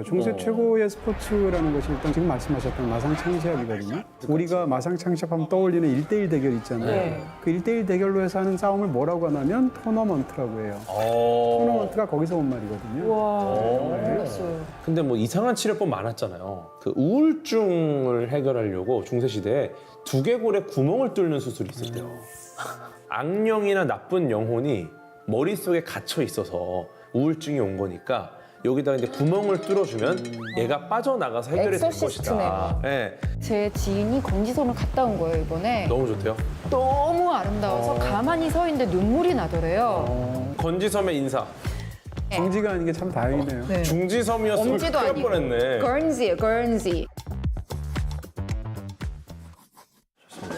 중세 최고의 스포츠라는 것이 일단 지금 말씀하셨던 마상창시합이거든요. 우리가 마상창시합하면 떠올리는 1대1 대결 있잖아요. 네. 그 1대1 대결로 해서 하는 싸움을 뭐라고 하냐면 토너먼트라고 해요. 토너먼트가 거기서 온 말이거든요. 와, 네. 몰랐어요. 근데 뭐 이상한 치료법 많았잖아요. 그 우울증을 해결하려고 중세시대에 두개골에 구멍을 뚫는 수술이 있었대요. 악령이나 나쁜 영혼이 머릿속에 갇혀 있어서 우울증이 온 거니까 여기다가 이제 구멍을 뚫어주면 얘가 빠져나가서 해결이 될 것이다. 네. 제 지인이 건지섬을 갔다 온 거예요, 이번에. 너무 좋대요. 너무 아름다워서 가만히 서 있는데 눈물이 나더래요. 건지섬의 인사. 정지가 아닌 게 참 다행이네요. 네. 중지섬이었으면 엄지도 큰일 날 아니고. 뻔했네. 걸은지예요, 걸은지.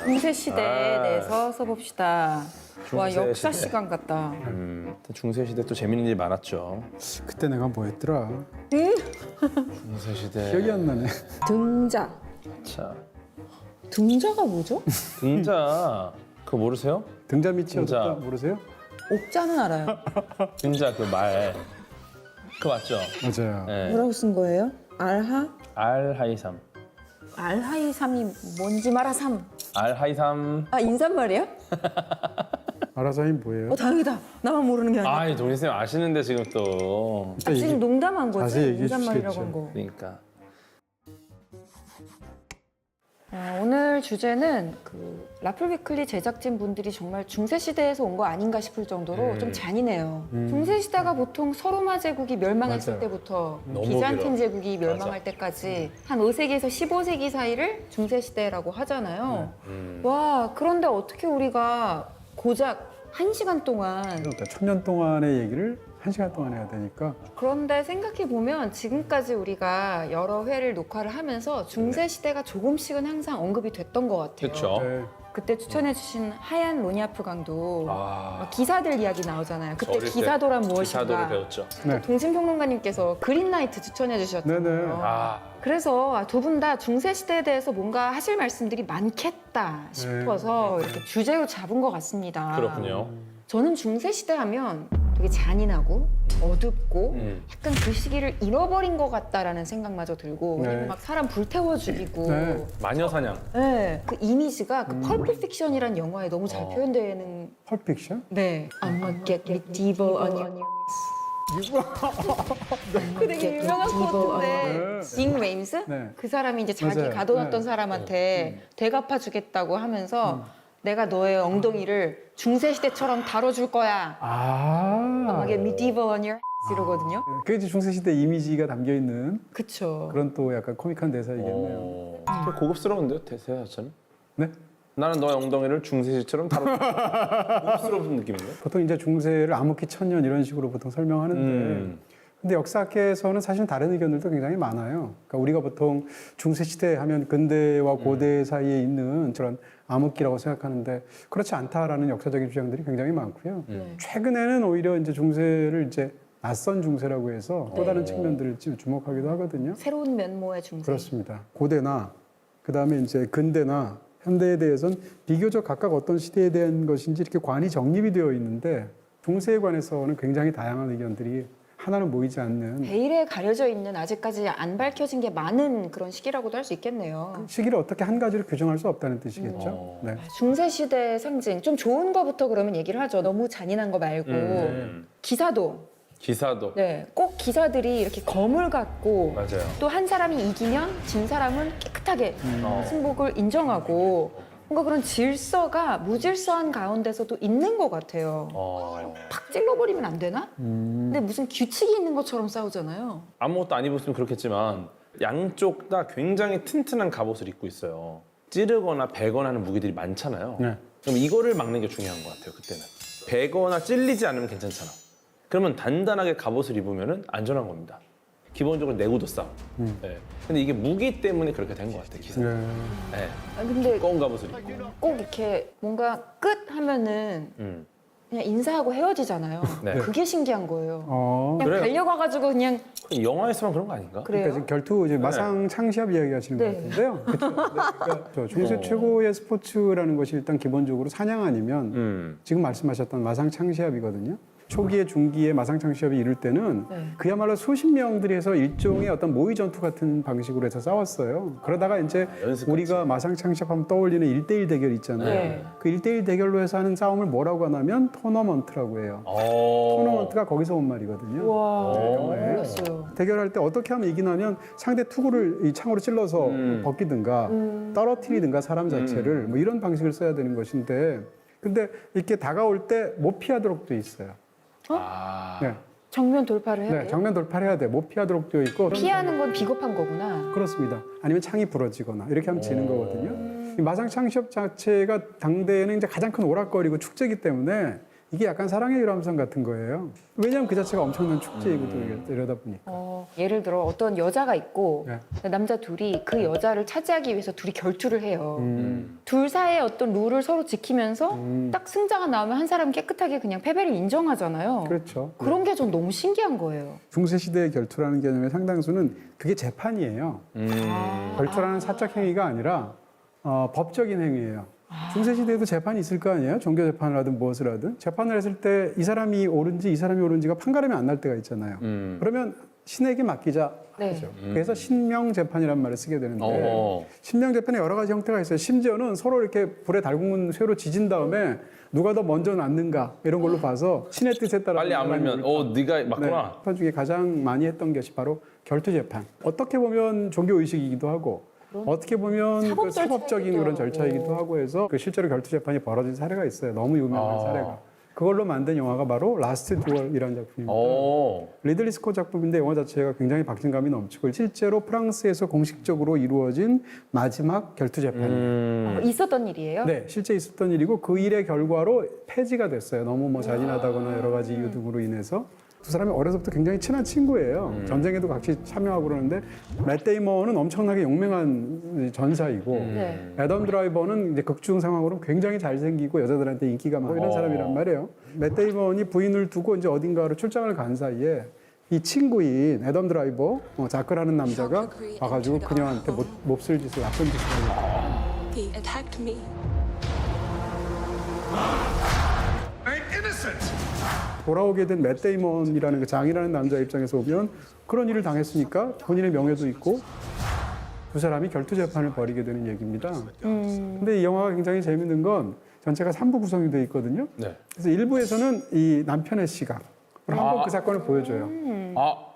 중세 시대에 대해서 써봅시다. 와, 중세 역사 시대. 시간 같다. 중세시대 또 재밌는 일이 많았죠. 그때 내가 뭐 했더라? 중세시대. 기억이 안 나네. 등자. 자, 등자가 뭐죠? 등자. 그거 모르세요? 등자 밑이 등자. 어둡다 모르세요? 옥자는 알아요. 등자 그 말. 그거 맞죠? 맞아요. 네. 뭐라고 쓴 거예요? 알하? 알하이삼. 알하이삼이 뭔지 말아삼. 알하이삼. 아, 인사말이야? 알아서 하긴 뭐예요? 다행이다. 나만 모르는 게 아니야. 아이, 동희쌤 아시는데 지금 또. 일단 지금 얘기- 농담한 거지? 자세히 얘기해 인사말이라고 주시겠죠. 한 거. 그러니까. 오늘 주제는 그 라플위클리 제작진 분들이 정말 중세 시대에서 온 거 아닌가 싶을 정도로 좀 잔인해요. 중세 시대가 보통 서로마 제국이 멸망했을 맞아요. 때부터 너무 비잔틴 길어. 제국이 멸망할 때까지 한 5세기에서 15세기 사이를 중세 시대라고 하잖아요. 와, 그런데 어떻게 우리가 고작 1시간 동안 그러니까 1000년 동안의 얘기를 1시간 동안 해야 되니까 그런데 생각해보면 지금까지 우리가 여러 회를 녹화를 하면서 중세 시대가 조금씩은 항상 언급이 됐던 것 같아요. 그렇죠. 네. 그때 추천해주신 하얀 로니아프 강도 아. 막 기사들 이야기 나오잖아요. 그때 어릴 때 기사도란 무엇인가. 기사도를 배웠죠. 네. 동심평론가님께서 그린라이트 추천해주셨잖아요. 네네. 아. 그래서 두 분 다 중세 시대에 대해서 뭔가 하실 말씀들이 많겠다 싶어서 이렇게 주제로 잡은 것 같습니다. 그렇군요. 저는 중세 시대 하면 되게 잔인하고 어둡고 약간 그 시기를 잃어버린 것 같다라는 생각마저 들고 네. 왜냐면 막 사람 불태워 죽이고 네. 마녀사냥. 네, 그 이미지가 그 펄프 픽션이라는 영화에 너무 잘 표현되는 펄픽션? 네 I'm gonna get medieval on your 그 되게 유명한 코트인데 징 레임스? 네. 그 사람이 이제 자기 맞아요. 가둬놨던 네. 사람한테 되갚아 주겠다고 하면서 내가 너의 엉덩이를 중세시대처럼 다뤄줄 거야 아. 이게 medieval on your 이러거든요. 그게 이제 중세시대 이미지가 담겨 있는 그쵸. 그런 또 약간 코믹한 대사이겠네요. 좀 고급스러운데요, 대사 자체는? 네? 나는 너의 엉덩이를 중세시처럼 다뤄. 고급스러운 느낌인데? 보통 이제 중세를 암흑기 천년 이런 식으로 보통 설명하는데 근데 역사학계에서는 사실 다른 의견들도 굉장히 많아요. 그러니까 우리가 보통 중세시대 하면 근대와 고대 사이에 있는 저런 암흑기라고 생각하는데 그렇지 않다라는 역사적인 주장들이 굉장히 많고요. 최근에는 오히려 이제 중세를 이제 낯선 중세라고 해서 또 다른 측면들을 주목하기도 하거든요. 새로운 면모의 중세. 그렇습니다. 고대나 그다음에 이제 근대나 현대에 대해서는 비교적 각각 어떤 시대에 대한 것인지 이렇게 관이 정립이 되어 있는데 중세에 관해서는 굉장히 다양한 의견들이 하나는 모이지 않는 베일에 가려져 있는 아직까지 안 밝혀진 게 많은 그런 시기라고도 할 수 있겠네요. 시기를 어떻게 한 가지로 규정할 수 없다는 뜻이겠죠. 네. 중세시대의 상징, 좀 좋은 거부터 그러면 얘기를 하죠. 너무 잔인한 거 말고. 기사도. 기사도. 네, 꼭 기사들이 이렇게 검을 갖고 맞아요. 또 한 사람이 이기면 진 사람은 깨끗하게 승복을 인정하고 뭔가 그런 질서가 무질서한 가운데서도 있는 것 같아요. 팍 찔러버리면 안 되나? 근데 무슨 규칙이 있는 것처럼 싸우잖아요. 아무것도 안 입었으면 그렇겠지만 양쪽 다 굉장히 튼튼한 갑옷을 입고 있어요. 찌르거나 베거나 하는 무기들이 많잖아요. 네. 그럼 이거를 막는 게 중요한 것 같아요, 그때는. 베거나 찔리지 않으면 괜찮잖아. 그러면 단단하게 갑옷을 입으면 안전한 겁니다. 기본적으로 내구도 싸움. 네. 근데 이게 무기 때문에 그렇게 된 것 같아요, 기사. 네. 네. 근데 두꺼운 갑옷을 입고. 꼭 이렇게 뭔가 끝 하면은 그냥 인사하고 헤어지잖아요. 네. 그게 신기한 거예요. 그냥 그래요. 달려가가지고 그냥 영화에서만 그런 거 아닌가? 그래요. 그러니까 지금 결투 이제 마상 창시합 이야기하시는 네. 것 같은데요. 그렇죠? 네. 그러니까 저 중세 최고의 스포츠라는 것이 일단 기본적으로 사냥 아니면 지금 말씀하셨던 마상 창시합이거든요. 초기에 중기에 마상창 시합이 이룰 때는 네. 그야말로 수십 명들이 해서 일종의 어떤 모의 전투 같은 방식으로 해서 싸웠어요. 그러다가 이제 연습같이. 우리가 마상창 시합하면 떠올리는 1대1 대결 있잖아요. 네. 그 1대1 대결로 해서 하는 싸움을 뭐라고 하냐면 토너먼트라고 해요. 토너먼트가 거기서 온 말이거든요. 와, 네. 몰랐어요. 대결할 때 어떻게 하면 이기냐면 상대 투구를 이 창으로 찔러서 벗기든가 떨어뜨리든가 사람 자체를 뭐 이런 방식을 써야 되는 것인데 근데 이렇게 다가올 때 못 피하도록 돼 있어요. 네. 정면 돌파를 해야 네, 돼요? 정면 돌파를 해야 돼. 못 피하도록 되어 있고 피하는 건 비겁한 거구나. 그렇습니다. 아니면 창이 부러지거나 이렇게 하면 지는 거거든요. 이 마상창 시합 자체가 당대에는 이제 가장 큰 오락거리고 축제이기 때문에 이게 약간 사랑의 유람선 같은 거예요. 왜냐하면 그 자체가 엄청난 축제이거든요. 이러다 보니까. 예를 들어 어떤 여자가 있고 네. 남자 둘이 그 여자를 차지하기 위해서 둘이 결투를 해요. 둘 사이의 어떤 룰을 서로 지키면서 딱 승자가 나오면 한 사람은 깨끗하게 그냥 패배를 인정하잖아요. 그렇죠. 그런 게 전 너무 신기한 거예요. 중세 시대의 결투라는 개념의 상당수는 그게 재판이에요. 결투라는 사적 행위가 아니라 법적인 행위예요. 중세 시대에도 재판이 있을 거 아니에요? 종교 재판을 하든 무엇을 하든 재판을 했을 때 이 사람이 옳은지 이 사람이 옳은지가 판가름이 안 날 때가 있잖아요. 그러면 신에게 맡기자 네. 하죠. 그래서 신명 재판이란 말을 쓰게 되는데 신명 재판에 여러 가지 형태가 있어요. 심지어는 서로 이렇게 불에 달군 쇠로 지진 다음에 누가 더 먼저 낫는가 이런 걸로 봐서 신의 뜻에 따라 빨리 안 물면 네가 맞구나. 재판 중에 가장 많이 했던 것이 바로 결투 재판. 어떻게 보면 종교 의식이기도 하고 어떻게 보면 사법 그 사법적인 절차이기도 그런 하고. 절차이기도 하고 해서 그 실제로 결투 재판이 벌어진 사례가 있어요. 너무 유명한 사례가. 그걸로 만든 영화가 바로 라스트 듀얼이라는 작품입니다. 리들리 스콧 작품인데 영화 자체가 굉장히 박진감이 넘치고 실제로 프랑스에서 공식적으로 이루어진 마지막 결투 재판이에요. 있었던 일이에요? 네, 실제 있었던 일이고 그 일의 결과로 폐지가 됐어요. 너무 뭐 잔인하다거나 여러 가지 이유 등으로 인해서. 두 사람이 어려서부터 굉장히 친한 친구예요. 전쟁에도 같이 참여하고 그러는데 맷 데이먼은 엄청나게 용맹한 전사이고 네. 애덤 드라이버는 이제 극중 상황으로 굉장히 잘생기고 여자들한테 인기가 많고 이런 사람이란 말이에요. 맷 데이먼이 부인을 두고 이제 어딘가로 출장을 간 사이에 이 친구인 애덤 드라이버 자크라는 남자가 와가지고 그녀한테 몹쓸 짓을 나쁜 짓을 하고 He attacked me. 돌아오게 된 맷 데이먼이라는 그 장이라는 남자 입장에서 보면 그런 일을 당했으니까 본인의 명예도 있고 두 사람이 결투 재판을 벌이게 되는 얘기입니다. 근데 이 영화가 굉장히 재밌는 건 전체가 3부 구성이 되어 있거든요. 네. 그래서 1부에서는 이 남편의 시각으로 한번 그 사건을 보여줘요.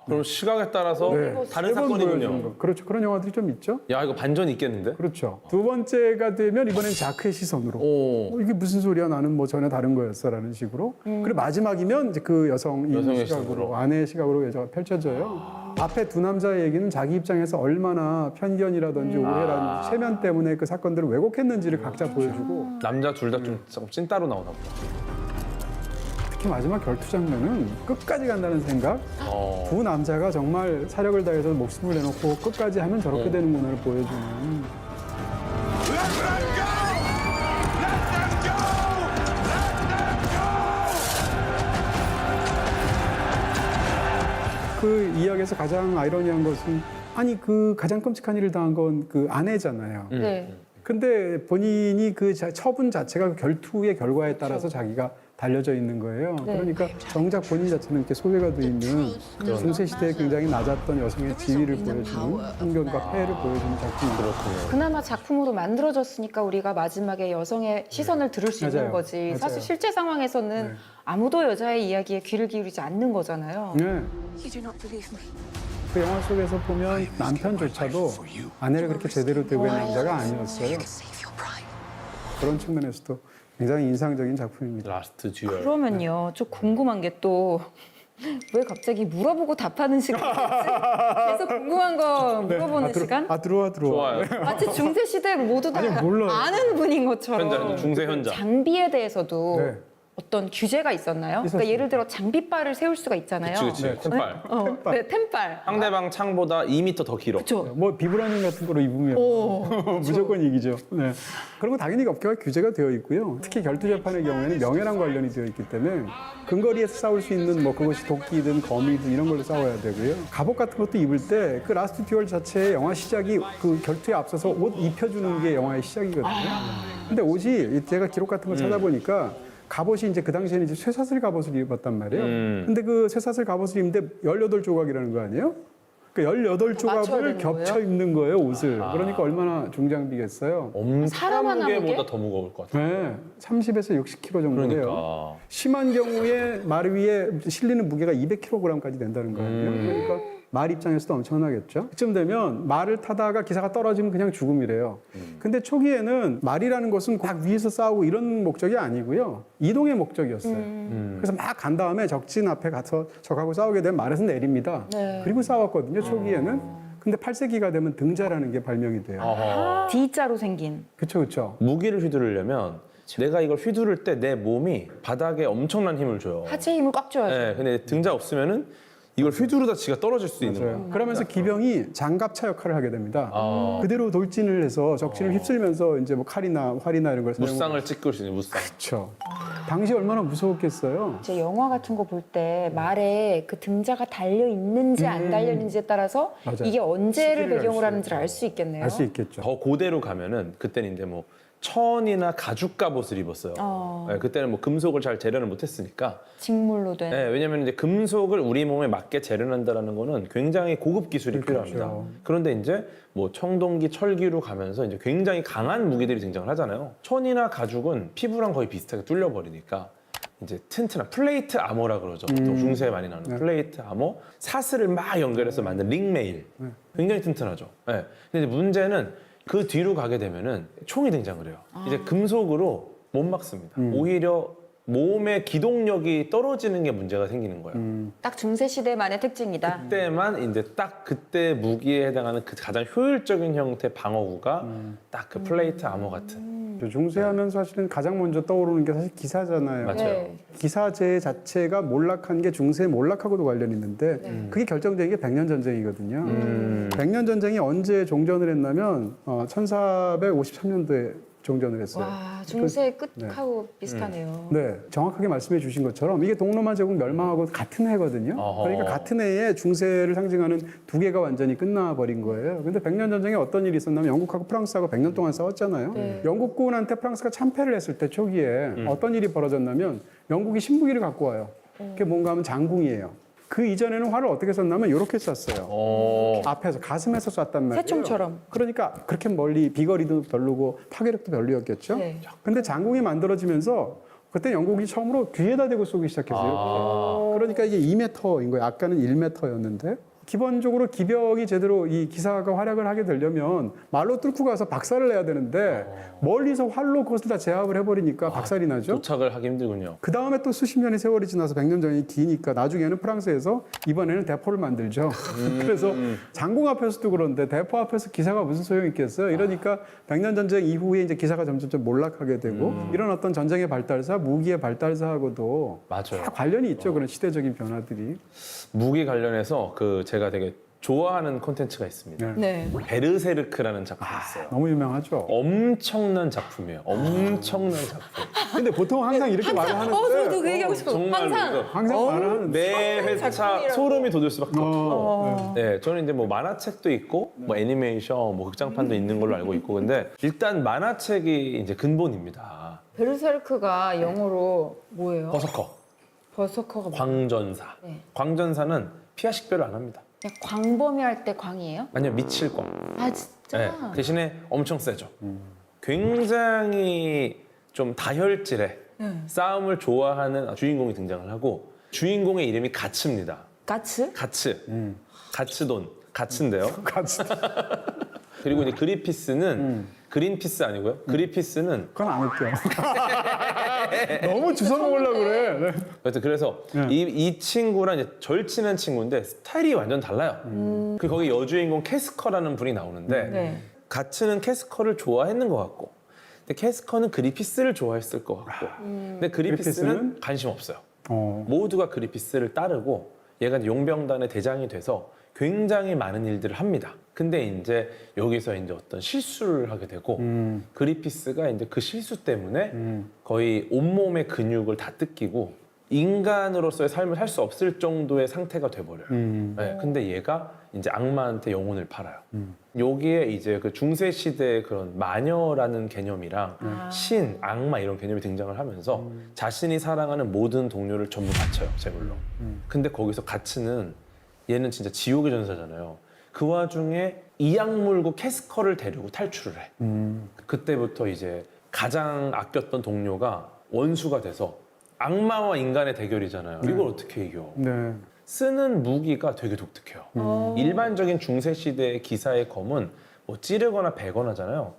그럼 시각에 따라서 네. 다른 세번 보여주는 사건이군요. 거. 그렇죠. 그런 영화들이 좀 있죠. 야 이거 반전이 있겠는데? 그렇죠. 두 번째가 되면 이번엔 자크의 시선으로. 이게 무슨 소리야? 나는 뭐 전혀 다른 거였어라는 식으로. 그리고 마지막이면 이제 그 여성의 여성의 시각으로, 시선으로. 아내의 시각으로 여자가 펼쳐져요. 앞에 두 남자의 얘기는 자기 입장에서 얼마나 편견이라든지 오해라든지 체면 때문에 그 사건들을 왜곡했는지를 각자 보여주고 남자 둘 다 좀 찐따로 나오나 보다. 특히 마지막 결투 장면은 끝까지 간다는 생각. 두 남자가 정말 사력을 다해서 목숨을 내놓고 끝까지 하면 저렇게 되는구나를 보여주는. 그 이야기에서 가장 아이러니한 것은 아니 그 가장 끔찍한 일을 당한 건 그 아내잖아요. 네. 근데 본인이 그 처분 자체가 그 결투의 결과에 따라서 자기가 달려져 있는 거예요. 네. 그러니까 정작 본인 자체는 이렇게 소외가 돼 있는 중세 시대에 굉장히 낮았던 여성의 지위를 보여주는 편견과 폐해를 보여주는 작품입니다. 그나마 작품으로 만들어졌으니까 우리가 마지막에 여성의 시선을 들을 수 있는 맞아요. 거지. 맞아요. 사실 실제 상황에서는 네. 아무도 여자의 이야기에 귀를 기울이지 않는 거잖아요. 네. You do not believe me. 그 영화 속에서 보면 남편조차도 아내를 그렇게 제대로 대우한 남자가 아니었어요. Save your pride. 그런 측면에서도 굉장히 인상적인 작품입니다. 라스트 듀얼. 그러면요, 좀 궁금한 게 또 왜 갑자기 물어보고 답하는 시간이지? 계속 궁금한 거 물어보는 시간? 들어와. 좋아요. 마치 중세 시대 모두 다 아니, 몰라요. 아는 분인 것처럼. 현장, 중세 현장. 장비에 대해서도 네. 어떤 규제가 있었나요? 있었어요. 그러니까 예를 들어 장비빨을 세울 수가 있잖아요. 그치. 네. 템빨. 네, 템빨. 상대방 창보다 2m 더 길어. 그렇죠. 뭐 비브라늄 같은 거로 입으면 무조건 이기죠. 네. 그런 거 당연히 업계가 규제가 되어 있고요. 특히 결투 재판의 경우에는 명예랑 관련이 되어 있기 때문에 근거리에서 싸울 수 있는 뭐 그것이 도끼든 거미든 이런 걸로 싸워야 되고요. 갑옷 같은 것도 입을 때 그 라스트 듀얼 자체의 영화 시작이 그 결투에 앞서서 옷 입혀주는 게 영화의 시작이거든요. 근데 옷이 제가 기록 같은 거 찾아보니까 갑옷이 이제 그 당시에는 이제 쇠사슬 갑옷을 입었단 말이에요. 근데 그 쇠사슬 갑옷을 입는데 18조각이라는 거 아니에요? 그러니까 맞춰야 18조각을 되는 겹쳐 거예요? 입는 거예요, 옷을. 그러니까 얼마나 중장비겠어요. 사람 엄청 하나 무게보다 무게? 더 무거울 것 같아요. 네, 30에서 60kg 정도 돼요. 그러니까. 심한 경우에 말 위에 실리는 무게가 200kg까지 된다는 거 아니에요? 그러니까 말 입장에서도 엄청나겠죠. 그쯤 되면 말을 타다가 기사가 떨어지면 그냥 죽음이래요. 근데 초기에는 말이라는 것은 막 위에서 싸우고 이런 목적이 아니고요. 이동의 목적이었어요. 그래서 막 간 다음에 적진 앞에 가서 적하고 싸우게 되면 말에서 내립니다. 네. 그리고 싸웠거든요, 초기에는. 근데 8세기가 되면 등자라는 게 발명이 돼요. 어허. D자로 생긴. 그렇죠, 그렇죠. 무기를 휘두르려면 내가 이걸 휘두를 때 내 몸이 바닥에 엄청난 힘을 줘요. 하체 힘을 꽉 줘야죠. 네, 근데 등자 없으면은 이걸 휘두르다 지가 떨어질 수 있는 거예요. 그러면서 기병이 장갑차 역할을 하게 됩니다. 아. 그대로 돌진을 해서 적진을 휩쓸면서 이제 뭐 칼이나 활이나 이런 걸 사용하고. 무쌍을 찍을 수 있는 무쌍. 그렇죠. 당시 얼마나 무서웠겠어요. 이제 영화 같은 거 볼 때 말에 그 등자가 달려 있는지 안 달려 있는지에 따라서 맞아요. 이게 언제를 시기를 배경으로 알 하는지를 알 수 있겠네요. 알 수 있겠죠. 더 고대로 가면은 그때는 이제 뭐 천이나 가죽 갑옷을 입었어요. 네, 그때는 뭐 금속을 잘 재련을 못했으니까. 직물로 된. 네, 왜냐하면 이제 금속을 우리 몸에 맞게 재련한다라는 거는 굉장히 고급 기술이 그렇죠. 필요합니다. 그런데 이제 뭐 청동기, 철기로 가면서 이제 굉장히 강한 무기들이 등장을 하잖아요. 천이나 가죽은 피부랑 거의 비슷하게 뚫려 버리니까 이제 튼튼한 플레이트 아머라 그러죠. 보통 중세에 많이 나오는 플레이트 아머, 사슬을 막 연결해서 만든 링메일. 굉장히 튼튼하죠. 네. 근데 이제 문제는 그 뒤로 가게 되면은 총이 등장을 해요. 이제 금속으로 못 막습니다. 오히려 몸의 기동력이 떨어지는 게 문제가 생기는 거예요. 딱 중세 시대만의 특징이다. 그때만 이제 딱 그때 무기에 해당하는 그 가장 효율적인 형태 방어구가 딱 그 플레이트 아머 같은. 중세하면 사실은 가장 먼저 떠오르는 게 사실 기사잖아요. 맞아요. 네. 기사제 자체가 몰락한 게 중세 몰락하고도 관련이 있는데 그게 결정적인 게 백년 전쟁이거든요. 백년 전쟁이 언제 종전을 했냐면 1453년도에 종전을 했어요. 와, 중세 끝하고 비슷하네요. 네, 정확하게 말씀해 주신 것처럼 이게 동로마 제국 멸망하고 같은 해거든요. 어허. 그러니까 같은 해에 중세를 상징하는 두 개가 완전히 끝나버린 거예요. 근데 백년 전쟁에 어떤 일이 있었냐면 영국하고 프랑스하고 100년 동안 싸웠잖아요. 네. 영국군한테 프랑스가 참패를 했을 때 초기에 어떤 일이 벌어졌냐면 영국이 신무기를 갖고 와요. 그게 뭔가 하면 장궁이에요. 그 이전에는 활을 어떻게 썼냐면 이렇게 쐈어요. 앞에서 가슴에서 쐈단 말이에요. 새총처럼. 그러니까 그렇게 멀리 비거리도 별로고 파괴력도 별로였겠죠. 네. 근데 장궁이 만들어지면서 그때 영국이 처음으로 뒤에다 대고 쏘기 시작했어요. 그러니까 이게 2m인 거예요. 아까는 1m였는데. 기본적으로 기병이 제대로 이 기사가 활약을 하게 되려면 말로 뚫고 가서 박살을 내야 되는데 멀리서 활로 그것을 다 제압을 해버리니까 박살이 나죠. 도착을 하기 힘들군요. 그 다음에 또 수십 년의 세월이 지나서 100년 전이 기니까 나중에는 프랑스에서 이번에는 대포를 만들죠. 그래서 장궁 앞에서도 그런데 대포 앞에서 기사가 무슨 소용이 있겠어요? 이러니까 100년 전쟁 이후에 이제 기사가 점점 몰락하게 되고 이런 어떤 전쟁의 발달사, 무기의 발달사하고도 맞아요. 다 관련이 있죠. 그런 시대적인 변화들이. 무기 관련해서 그 제가 되게 좋아하는 콘텐츠가 있습니다. 네. 베르세르크라는 작품이 있어요. 너무 유명하죠. 엄청난 작품이에요. 엄청난 작품. 근데 보통 항상 이렇게 말을 하는데 저도 그 얘기하고 싶어요. 정말로 항상. 이거 항상 말을 하는데 매 회차 작품이라고. 소름이 돋을 수밖에 없어요. 어. 네, 저는 이제 뭐 만화책도 있고 뭐 애니메이션, 뭐 극장판도 있는 걸로 알고 있고 근데 일단 만화책이 이제 근본입니다. 베르세르크가 영어로 뭐예요? 버서커, 버서커가 뭐? 광전사. 네. 광전사는 피하 식별을 안 합니다. 그냥 광범위할 때 광이에요? 아니요, 미칠 거. 아 진짜? 네, 대신에 엄청 세죠. 굉장히 좀 다혈질의 싸움을 좋아하는 주인공이 등장을 하고 주인공의 이름이 가츠입니다. 가츠? 가츠. 가츠돈. 가츠인데요. 같이 그리고 이제 그리피스는 그린피스 아니고요. 그리피스는 그건 안 웃겨. 너무 주워 먹으려고 그래. 네. 여튼 그래서 이 친구랑 이제 절친한 친구인데 스타일이 완전 달라요. 그리고 거기 여주인공 캐스커라는 분이 나오는데 네. 가츠는 캐스커를 좋아했는 것 같고 근데 캐스커는 그리피스를 좋아했을 것 같고 근데 그리피스는 그리피스는? 관심 없어요. 어. 모두가 그리피스를 따르고 얘가 이제 용병단의 대장이 돼서 굉장히 많은 일들을 합니다. 근데 이제 여기서 이제 어떤 실수를 하게 되고 그리피스가 이제 그 실수 때문에 거의 온몸의 근육을 다 뜯기고 인간으로서의 삶을 살 수 없을 정도의 상태가 돼버려요. 네, 근데 얘가 이제 악마한테 영혼을 팔아요. 여기에 이제 그 중세 시대의 그런 마녀라는 개념이랑 신, 악마 이런 개념이 등장을 하면서 자신이 사랑하는 모든 동료를 전부 바쳐요, 제물로. 근데 거기서 가츠는 얘는 진짜 지옥의 전사잖아요. 그 와중에 이악 물고 캐스커를 데리고 탈출을 해. 그때부터 이제 가장 아꼈던 동료가 원수가 돼서 악마와 인간의 대결이잖아요. 이걸 어떻게 이겨? 네. 쓰는 무기가 되게 독특해요. 일반적인 중세시대의 기사의 검은 뭐 찌르거나 베거나잖아요.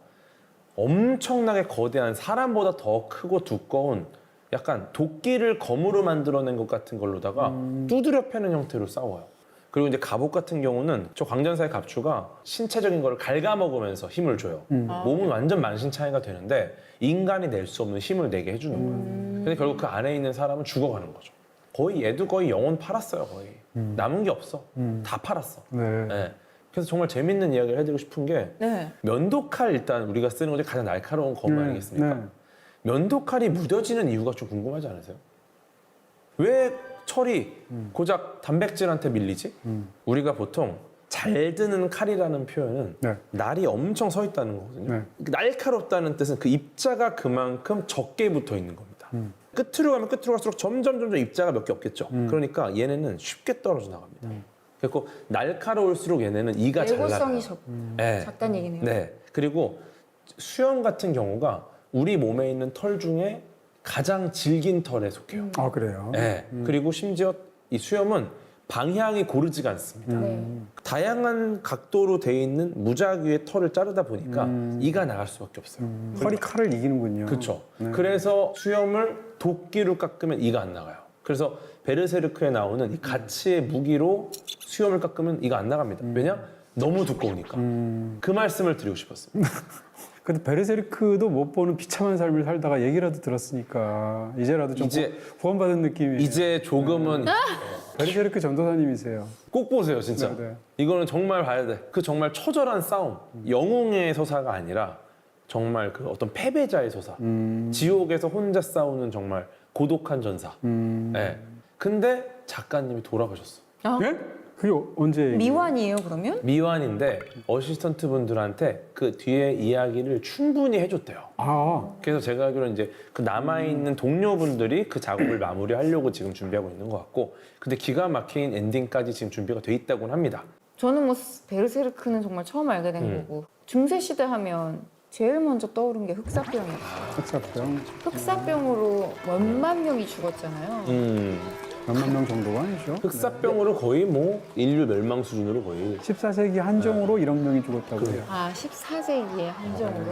엄청나게 거대한 사람보다 더 크고 두꺼운 약간 도끼를 검으로 만들어낸 것 같은 걸로다가 두드려 패는 형태로 싸워요. 그리고 이제 갑옷 같은 경우는 저 광전사의 갑주가 신체적인 거를 갉아먹으면서 힘을 줘요. 몸은 완전 만신창이가 되는데 인간이 낼 수 없는 힘을 내게 해주는 거예요. 근데 결국 그 안에 있는 사람은 죽어가는 거죠. 얘도 거의 영혼 팔았어요, 거의. 남은 게 없어. 다 팔았어. 네. 네. 그래서 정말 재밌는 이야기를 해드리고 싶은 게 네. 면도칼 일단 우리가 쓰는 것이 가장 날카로운 검 아니겠습니까? 네. 면도칼이 무뎌지는 이유가 좀 궁금하지 않으세요? 왜 철이 고작 단백질한테 밀리지? 우리가 보통 잘 드는 칼이라는 표현은 네. 날이 엄청 서 있다는 거거든요. 네. 날카롭다는 뜻은 그 입자가 그만큼 적게 붙어 있는 겁니다. 끝으로 가면 끝으로 갈수록 점점 입자가 몇 개 없겠죠. 그러니까 얘네는 쉽게 떨어져 나갑니다. 그리고 날카로울수록 얘네는 이가 잘 나가요. 내구성이 네. 작다는 얘기네요. 네. 그리고 수염 같은 경우가 우리 몸에 있는 털 중에 가장 질긴 털에 속해요. 아, 그래요? 네. 그리고 심지어 이 수염은 방향이 고르지가 않습니다. 네. 다양한 각도로 돼 있는 무작위의 털을 자르다 보니까 이가 나갈 수밖에 없어요. 털이 칼을 이기는군요. 그렇죠. 네. 그래서 수염을 도끼로 깎으면 이가 안 나가요. 그래서 베르세르크에 나오는 이 가치의 무기로 수염을 깎으면 이가 안 나갑니다. 왜냐? 너무 두꺼우니까. 그 말씀을 드리고 싶었습니다. 근데 베르세르크도 못 보는 비참한 삶을 살다가 얘기라도 들었으니까 이제라도 좀 이제- 구원받은 느낌이에요. 이제 조금은 베르세르크 전도사님이세요. 꼭 보세요, 진짜. 네, 네. 이거는 정말 봐야 돼. 그 정말 처절한 싸움. 영웅의 서사가 아니라 정말 그 어떤 패배자의 서사. 지옥에서 혼자 싸우는 정말 고독한 전사. 네. 근데 작가님이 돌아가셨어. 예? 그게 언제? 얘기예요? 미완이에요, 그러면? 미완인데 어시스턴트 분들한테 그 뒤에 이야기를 충분히 해줬대요. 아, 그래서 제가 알기로는 이제 그 남아있는 동료분들이 그 작업을 마무리하려고 지금 준비하고 있는 것 같고, 근데 기가 막힌 엔딩까지 지금 준비가 돼 있다고는 합니다. 저는 뭐 베르세르크는 정말 처음 알게 된 거고 중세 시대 하면 제일 먼저 떠오른 게 흑사병이에요. 흑사병 흑사병으로 몇만 명이 죽었잖아요. 몇만 명 정도가 아니죠? 흑사병으로 거의 뭐 인류 멸망 수준으로 거의. 14세기 한정으로 1억 명이 죽었다고 해요. 아, 14세기의 한정으로.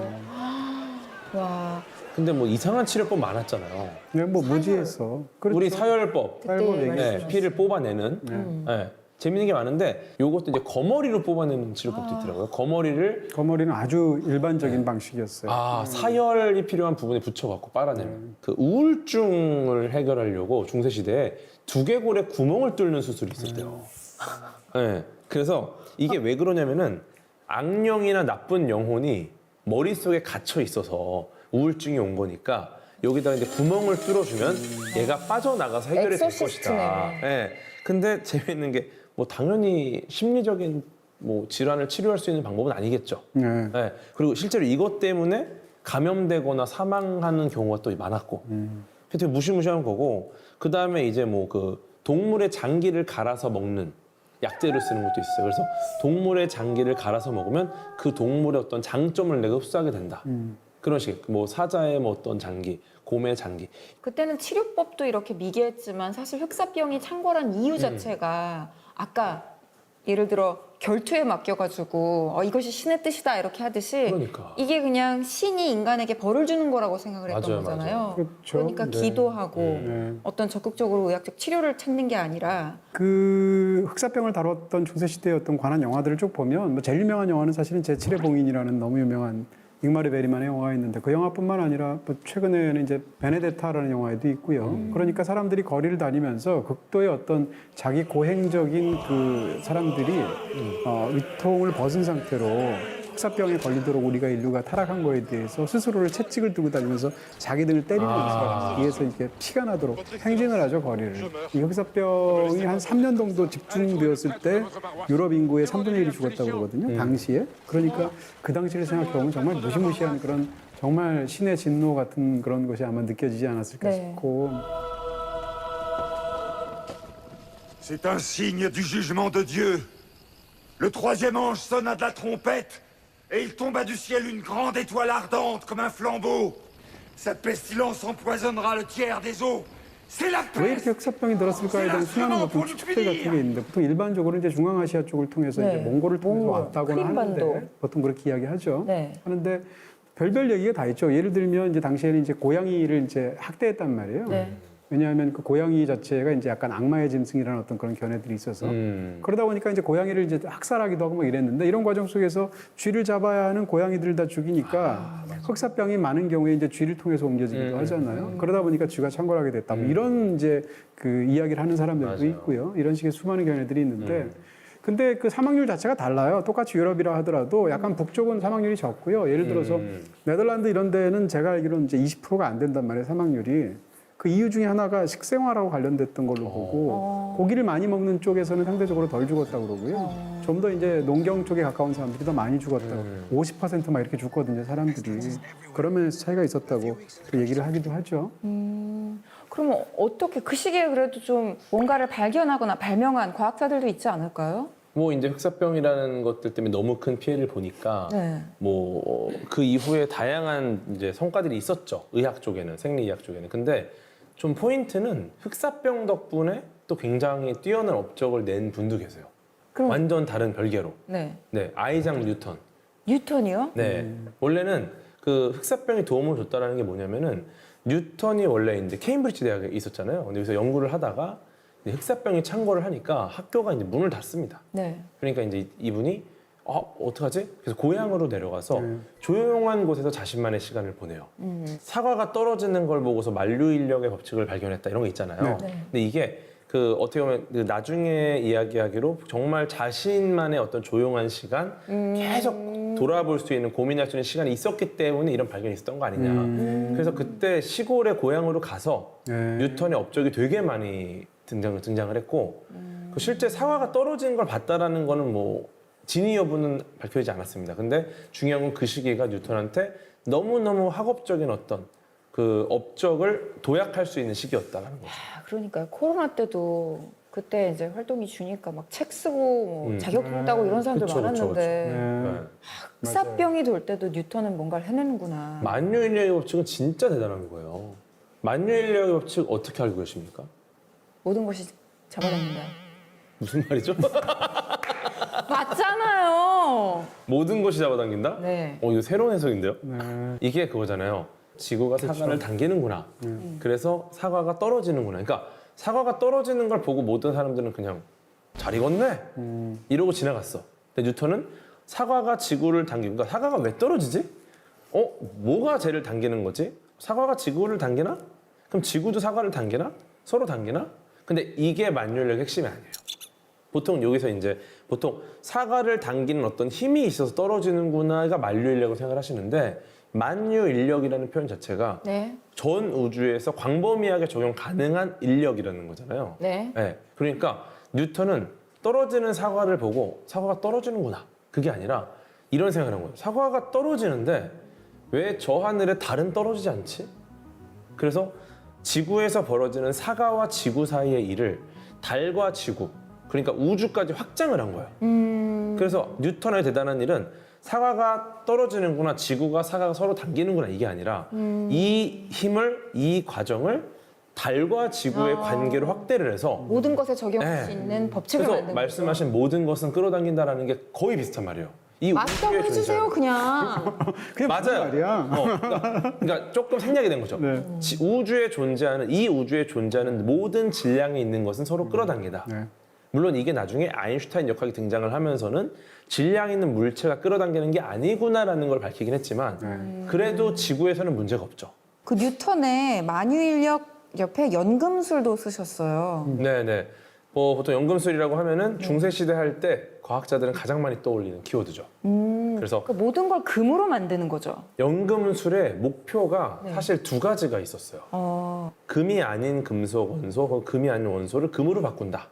와, 근데 뭐 이상한 치료법 많았잖아요. 네, 뭐 무지해서. 그렇죠. 우리 사혈법, 그때 살고 얘기- 네, 말씀하신 피를 뽑아내는. 네, 재밌는 게 많은데 이것도 이제 거머리로 뽑아내는 치료법도 있더라고요. 거머리를 거머리는 아주 일반적인 방식이었어요. 사혈이 필요한 부분에 붙여갖고 빨아내는. 그 우울증을 해결하려고 중세 시대에 두개골에 구멍을 뚫는 수술이 있었대요. 네, 그래서 이게 왜 그러냐면은 악령이나 나쁜 영혼이 머릿속에 갇혀 있어서 우울증이 온 거니까 여기다 이제 구멍을 뚫어주면 얘가 빠져나가서 해결이 될 엑소시스트네. 것이다. 네, 근데 재밌는 게 뭐 당연히 심리적인 뭐 질환을 치료할 수 있는 방법은 아니겠죠. 네. 네, 그리고 실제로 이것 때문에 감염되거나 사망하는 경우가 또 많았고, 되게 무시무시한 거고, 그 다음에 이제 뭐 그 동물의 장기를 갈아서 먹는 약재를 쓰는 것도 있어요. 그래서 동물의 장기를 갈아서 먹으면 그 동물의 어떤 장점을 내가 흡수하게 된다. 그런 식, 뭐 사자의 뭐 어떤 장기, 곰의 장기. 그때는 치료법도 이렇게 미개했지만 사실 흑사병이 창궐한 이유 자체가 아까 예를 들어 결투에 맡겨가지고 이것이 신의 뜻이다 이렇게 하듯이 그러니까. 이게 그냥 신이 인간에게 벌을 주는 거라고 생각을 했던 맞아요, 거잖아요. 맞아요. 그렇죠. 러니까 네. 기도하고 네. 어떤 적극적으로 의학적 치료를 찾는 게 아니라 그 흑사병을 다뤘던 중세시대의 어떤 관한 영화들을 쭉 보면 뭐 제일 유명한 영화는 사실은 제7의 봉인이라는 너무 유명한 잉마르 베리만의 영화가 있는데 그 영화뿐만 아니라 뭐 최근에는 이제 베네데타라는 영화에도 있고요. 그러니까 사람들이 거리를 다니면서 극도의 어떤 자기 고행적인 그 사람들이 위통을 벗은 상태로 흑사병에 걸리도록 우리가 인류가 타락한 거에 대해서 스스로를 채찍을 들고 다니면서 자기 등을 때리면서 뒤에서 이렇게 피가 나도록 행진을 하죠, 거리를. 이 흑사병이 한 3년 정도 집중되었을 때 유럽 인구의 3분의 1이 죽었다고 그러거든요, 당시에. 그러니까 그 당시를 생각해보면 정말 무시무시한 그런 정말 신의 진노 같은 그런 것이 아마 느껴지지 않았을까 네. 싶고. C'est un signe du jugement de Dieu. Le troisième ange sonna de la trompette, et il tomba du ciel une grande étoile ardente comme un flambeau. Sa pestilence empoisonnera le tiers des eaux. C'est la 왜 peste! 이렇게 흑사병이 들었을까에 대한 수많은 어떤 추측들 같은 게 있는데 보통 일반적으로 이제 중앙아시아 쪽을 통해서 네. 이제 몽골을 통해서 몽골, 왔다고는 크림반도. 하는데 보통 그렇게 이야기하죠. 네. 하는데 별별 얘기가 다 있죠. 예를 들면 이제 당시에는 이제 고양이를 이제 학대했단 말이에요. 네. 왜냐하면 그 고양이 자체가 이제 약간 악마의 짐승이라는 어떤 그런 견해들이 있어서 그러다 보니까 이제 고양이를 이제 학살하기도 하고 막 이랬는데 이런 과정 속에서 쥐를 잡아야 하는 고양이들을 다 죽이니까 흑사병이 많은 경우에 이제 쥐를 통해서 옮겨지기도 하잖아요. 그러다 보니까 쥐가 창궐하게 됐다. 뭐 이런 이제 그 이야기를 하는 사람들도 맞아요. 있고요. 이런 식의 수많은 견해들이 있는데 근데 그 사망률 자체가 달라요. 똑같이 유럽이라 하더라도 약간 북쪽은 사망률이 적고요. 예를 들어서 네덜란드 이런 데는 제가 알기로는 이제 20%가 안 된단 말이에요. 사망률이. 그 이유 중에 하나가 식생활하고 관련됐던 걸로 보고 고기를 많이 먹는 쪽에서는 상대적으로 덜 죽었다고 그러고요. 좀 더 이제 농경 쪽에 가까운 사람들이 더 많이 죽었다고 50%막 이렇게 죽거든요, 사람들이. 그런 면에서 차이가 있었다고 또 얘기를 하기도 하죠. 그러면 어떻게 그 시기에 그래도 좀 뭔가를 발견하거나 발명한 과학자들도 있지 않을까요? 뭐 이제 흑사병이라는 것들 때문에 너무 큰 피해를 보니까 네. 뭐 그 이후에 다양한 이제 성과들이 있었죠. 의학 쪽에는, 생리의학 쪽에는. 근데 좀 포인트는 흑사병 덕분에 또 굉장히 뛰어난 업적을 낸 분도 계세요. 그럼- 완전 다른 별개로. 네. 네, 아이작 뉴턴. 뉴턴이요? 네, 원래는 그 흑사병이 도움을 줬다라는 게 뭐냐면은 뉴턴이 원래 이제 케임브리지 대학에 있었잖아요. 근데 여기서 연구를 하다가 이제 흑사병이 창궐을 하니까 학교가 이제 문을 닫습니다. 네. 그러니까 이제 이분이 어떡하지? 그래서 고향으로 내려가서 조용한 곳에서 자신만의 시간을 보내요. 사과가 떨어지는 걸 보고서 만류인력의 법칙을 발견했다 이런 거 있잖아요. 네. 근데 이게 그 어떻게 보면 그 나중에 이야기하기로 정말 자신만의 어떤 조용한 시간 계속 돌아볼 수 있는 고민할 수 있는 시간이 있었기 때문에 이런 발견이 있었던 거 아니냐. 그래서 그때 시골의 고향으로 가서 뉴턴의 업적이 되게 많이 등장을 했고 그 실제 사과가 떨어지는 걸 봤다라는 거는 뭐 진위 여부는 밝혀지지 않았습니다. 근데 중요한 건 그 시기가 뉴턴한테 너무너무 학업적인 어떤 그 업적을 도약할 수 있는 시기였다라는 거죠. 그러니까요. 코로나 때도 그때 이제 활동이 주니까 막 책 쓰고 뭐 자격증 따고 이런 사람들 그쵸, 많았는데 네. 흑사병이 돌 때도 뉴턴은 뭔가를 해내는구나. 만유인력의 법칙은 진짜 대단한 거예요. 만유인력의 법칙 어떻게 알고 계십니까? 모든 것이 잡아당긴다. 무슨 말이죠? 맞잖아요. 모든 것이 잡아당긴다? 네. 이거 새로운 해석인데요? 이게 그거잖아요. 지구가 사과를 당기는구나. 그래서 사과가 떨어지는구나. 그러니까 사과가 떨어지는 걸 보고 모든 사람들은 그냥 잘 익었네? 이러고 지나갔어. 근데 뉴턴은 사과가 지구를 당기고, 그러니까 사과가 왜 떨어지지? 뭐가 쟤를 당기는 거지? 사과가 지구를 당기나? 그럼 지구도 사과를 당기나? 서로 당기나? 근데 이게 만유인력의 핵심이 아니에요. 보통 여기서 이제 보통 사과를 당기는 어떤 힘이 있어서 떨어지는구나가 만유인력을 생각하시는데 만유인력이라는 표현 자체가 네. 전 우주에서 광범위하게 적용 가능한 인력이라는 거잖아요. 네. 네. 그러니까 뉴턴은 떨어지는 사과를 보고 사과가 떨어지는구나. 그게 아니라 이런 생각을 한 거예요. 사과가 떨어지는데 왜 저 하늘에 달은 떨어지지 않지? 그래서 지구에서 벌어지는 사과와 지구 사이의 일을 달과 지구, 그러니까 우주까지 확장을 한 거예요. 그래서 뉴턴의 대단한 일은 사과가 떨어지는구나, 지구가 사과가 서로 당기는구나 이게 아니라 이 힘을, 이 과정을 달과 지구의 관계로 확대를 해서 모든 것에 적용할 수 네. 있는 법칙을 그래서 만든 말씀하신 모든 것은 끌어당긴다라는 게 거의 비슷한 말이에요. 이 맞다고 우주의 해주세요 존재하는 그냥. 그게 무슨 맞아요. 말이야. 그러니까 조금 생략이 된 거죠. 네. 이 우주에 존재하는 모든 질량이 있는 것은 서로 끌어당기다. 네. 물론 이게 나중에 아인슈타인 역학이 등장을 하면서는 질량 있는 물체가 끌어당기는 게 아니구나라는 걸 밝히긴 했지만 그래도 지구에서는 문제가 없죠. 그 뉴턴의 만유인력 옆에 연금술도 쓰셨어요. 네네. 보통 연금술이라고 하면은 중세 시대 할 때 과학자들은 가장 많이 떠올리는 키워드죠. 그래서 그러니까 모든 걸 금으로 만드는 거죠. 연금술의 목표가 네. 사실 두 가지가 있었어요. 금이 아닌 금속 원소, 혹은 금이 아닌 원소를 금으로 바꾼다.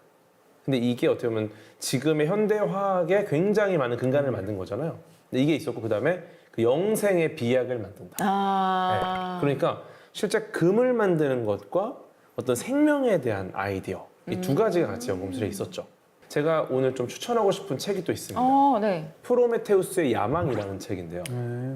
근데 이게 어떻게 보면 지금의 현대화학에 굉장히 많은 근간을 만든 거잖아요. 근데 이게 있었고 그다음에 그 영생의 비약을 만든다. 네. 그러니까 실제 금을 만드는 것과 어떤 생명에 대한 아이디어 이 두 가지가 같이 연금술에 있었죠. 제가 오늘 좀 추천하고 싶은 책이 또 있습니다. 네. 프로메테우스의 야망이라는 책인데요.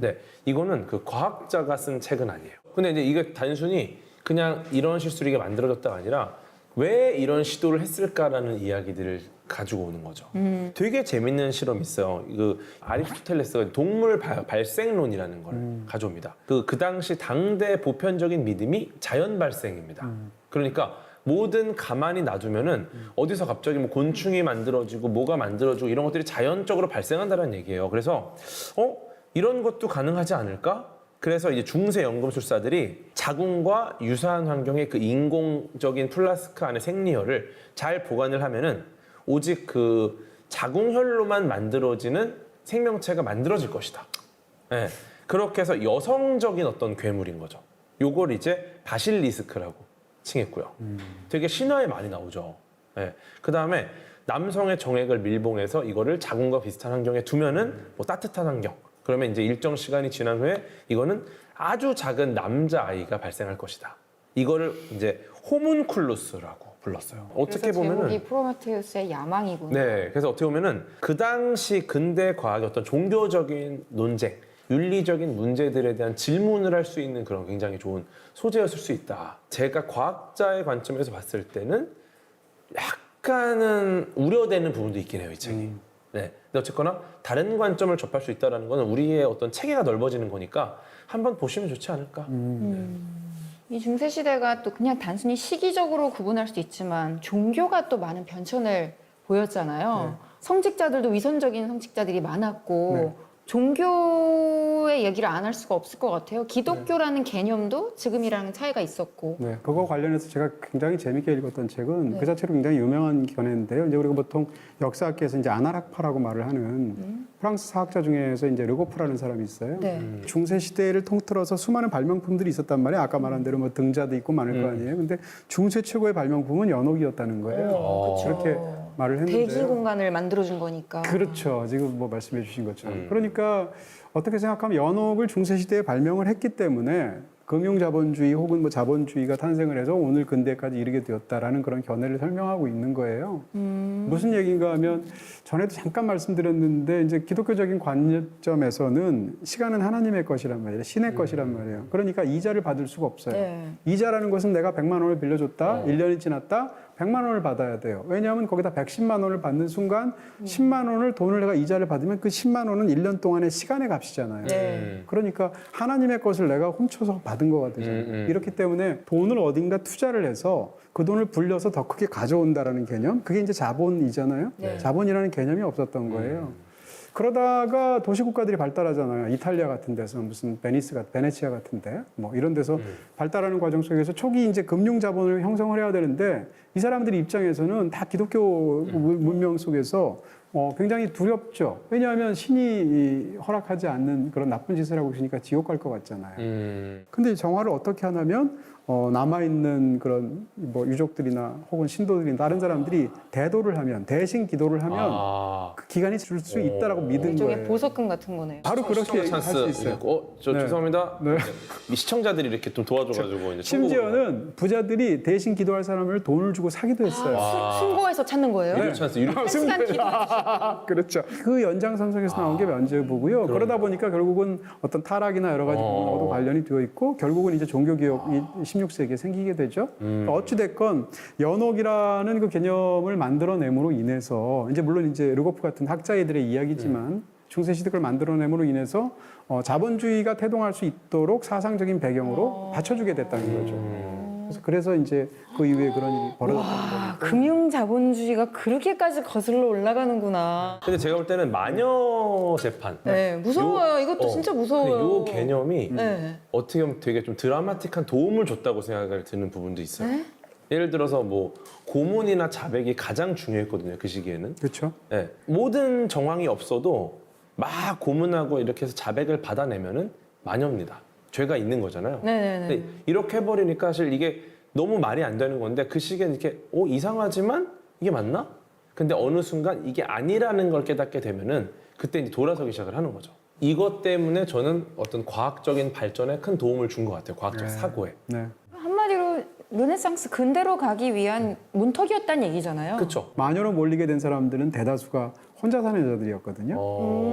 네, 이거는 그 과학자가 쓴 책은 아니에요. 근데 이제 이게 단순히 그냥 이런 실수로 이게 만들어졌다가 아니라 왜 이런 시도를 했을까라는 이야기들을 가지고 오는 거죠. 되게 재밌는 실험이 있어요. 그 아리스토텔레스가 동물 발생론이라는 걸 가져옵니다. 그 당시 당대 보편적인 믿음이 자연 발생입니다. 그러니까 뭐든 가만히 놔두면은 어디서 갑자기 뭐 곤충이 만들어지고 뭐가 만들어지고 이런 것들이 자연적으로 발생한다는 얘기예요. 그래서 이런 것도 가능하지 않을까? 그래서 이제 중세 연금술사들이 자궁과 유사한 환경의 그 인공적인 플라스크 안의 생리혈을 잘 보관을 하면은 오직 그 자궁혈로만 만들어지는 생명체가 만들어질 것이다. 네. 그렇게 해서 여성적인 어떤 괴물인 거죠. 요걸 이제 바실리스크라고 칭했고요. 되게 신화에 많이 나오죠. 네. 그 다음에 남성의 정액을 밀봉해서 이거를 자궁과 비슷한 환경에 두면은 뭐 따뜻한 환경. 그러면 이제 일정 시간이 지난 후에 이거는 아주 작은 남자 아이가 발생할 것이다. 이거를 이제 호문쿨루스라고 불렀어요. 어떻게 보면은 제목이 프로메테우스의 야망이구나. 네, 그래서 어떻게 보면은 그 당시 근대 과학의 어떤 종교적인 논쟁, 윤리적인 문제들에 대한 질문을 할 수 있는 그런 굉장히 좋은 소재였을 수 있다. 제가 과학자의 관점에서 봤을 때는 약간은 우려되는 부분도 있긴 해요, 이 책이. 네. 근데 어쨌거나 다른 관점을 접할 수 있다는 건 우리의 어떤 체계가 넓어지는 거니까 한번 보시면 좋지 않을까. 이 중세 시대가 또 그냥 단순히 시기적으로 구분할 수 있지만 종교가 또 많은 변천을 보였잖아요. 성직자들도 위선적인 성직자들이 많았고 종교의 얘기를 안 할 수가 없을 것 같아요. 기독교라는 개념도 지금이랑 차이가 있었고. 네, 그거 관련해서 제가 굉장히 재밌게 읽었던 책은 그 자체로 굉장히 유명한 견해인데요. 이제 우리가 보통 역사학계에서 이제 아나락파라고 말을 하는 프랑스 사학자 중에서 이제 르고프라는 사람이 있어요. 네. 중세 시대를 통틀어서 수많은 발명품들이 있었단 말이에요. 아까 말한 대로 뭐 등자도 있고 많을 거 아니에요. 근데 중세 최고의 발명품은 연옥이었다는 거예요. 그렇게 말을 했는데요. 대기 공간을 만들어준 거니까. 그렇죠. 지금 뭐 말씀해 주신 것처럼. 그러니까 어떻게 생각하면 연옥을 중세시대에 발명을 했기 때문에 금융자본주의 혹은 뭐 자본주의가 탄생을 해서 오늘 근대까지 이르게 되었다라는 그런 견해를 설명하고 있는 거예요. 무슨 얘기인가 하면 전에도 잠깐 말씀드렸는데 이제 기독교적인 관점에서는 시간은 하나님의 것이란 말이에요. 신의 것이란 말이에요. 그러니까 이자를 받을 수가 없어요. 네. 이자라는 것은 내가 100만 원을 빌려줬다. 1년이 지났다. 100만 원을 받아야 돼요. 왜냐하면 거기다 110만 원을 받는 순간 10만 원을 돈을 내가 이자를 받으면 그 10만 원은 1년 동안의 시간의 값이잖아요. 네. 그러니까 하나님의 것을 내가 훔쳐서 받은 거가 되잖아요. 이렇기 때문에 돈을 어딘가 투자를 해서 그 돈을 불려서 더 크게 가져온다라는 개념, 그게 이제 자본이잖아요. 네. 자본이라는 개념이 없었던 거예요. 그러다가 도시국가들이 발달하잖아요. 이탈리아 같은 데서 무슨 베네치아 같은데 뭐 이런 데서 발달하는 과정 속에서 초기 이제 금융 자본을 형성을 해야 되는데 이 사람들 입장에서는 다 기독교 문명 속에서 굉장히 두렵죠. 왜냐하면 신이 허락하지 않는 그런 나쁜 짓을 하고 있으니까 지옥 갈 것 같잖아요. 근데 정화를 어떻게 하냐면 남아있는 그런 뭐 유족들이나 혹은 신도들이나 다른 사람들이 대도를 하면 대신 기도를 하면 그 기간이 줄 수 있다라고 믿은 일종의 거예요. 보석금 같은 거네요. 바로 그렇게 시청자 할 수 있어요. 저 네. 죄송합니다. 네. 이 시청자들이 이렇게 좀 도와줘가지고 이제 심지어는 부자들이 대신 기도할 사람을 돈을 주고 사기도 했어요. 승고해서 찾는 거예요? 유료 찬스, 유료 한 시간 기도. 그렇죠. 그 연장선상에서 나온 게 면죄부고요. 그러다 보니까 결국은 어떤 타락이나 여러 가지 부분하고도 관련이 되어 있고 결국은 이제 종교개혁이 16세기에 생기게 되죠. 어찌됐건 연옥이라는 그 개념을 만들어냄으로 인해서 이제 물론 이제 르고프 같은 학자애들의 이야기지만 중세시대 걸 만들어냄으로 인해서 자본주의가 태동할 수 있도록 사상적인 배경으로 받쳐주게 됐다는 거죠. 그래서 이제 그 이후에 그런 일이 벌어졌다는 거니까. 금융 자본주의가 그렇게까지 거슬러 올라가는구나. 근데 제가 볼 때는 마녀 재판. 네, 무서워요. 이것도 진짜 무서워요. 이 개념이 네. 어떻게 보면 되게 좀 드라마틱한 도움을 줬다고 생각을 드는 부분도 있어요. 네? 예를 들어서 뭐 고문이나 자백이 가장 중요했거든요. 그 시기에는. 그렇죠. 네. 모든 정황이 없어도 막 고문하고 이렇게 해서 자백을 받아내면은 마녀입니다. 죄가 있는 거잖아요. 네네네. 근데 이렇게 해버리니까 사실 이게 너무 말이 안 되는 건데 그 시기엔 이렇게 이상하지만 이게 맞나? 근데 어느 순간 이게 아니라는 걸 깨닫게 되면은 그때 이제 돌아서기 시작을 하는 거죠. 이것 때문에 저는 어떤 과학적인 발전에 큰 도움을 준 것 같아요. 과학적 사고에. 네. 한마디로 르네상스 근대로 가기 위한 문턱이었다는 얘기잖아요. 그렇죠. 마녀로 몰리게 된 사람들은 대다수가 혼자 사는 여자들이었거든요.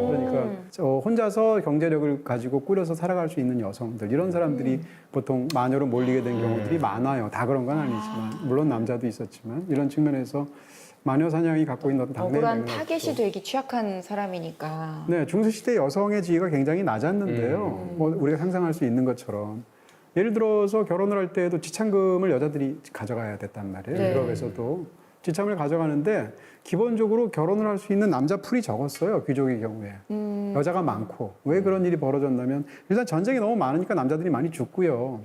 그러니까 혼자서 경제력을 가지고 꾸려서 살아갈 수 있는 여성들 이런 사람들이 보통 마녀로 몰리게 된 경우들이 많아요. 다 그런 건 아니지만 물론 남자도 있었지만 이런 측면에서 마녀 사냥이 갖고 있는 어떤 당내의 억울한 맥락도 타겟이 되기 취약한 사람이니까. 네, 중세 시대 여성의 지위가 굉장히 낮았는데요. 뭐 우리가 상상할 수 있는 것처럼 예를 들어서 결혼을 할 때에도 지참금을 여자들이 가져가야 됐단 말이에요. 네. 유럽에서도 지참을 가져가는데 기본적으로 결혼을 할 수 있는 남자 풀이 적었어요. 귀족의 경우에. 여자가 많고. 왜 그런 일이 벌어졌냐면 일단 전쟁이 너무 많으니까 남자들이 많이 죽고요.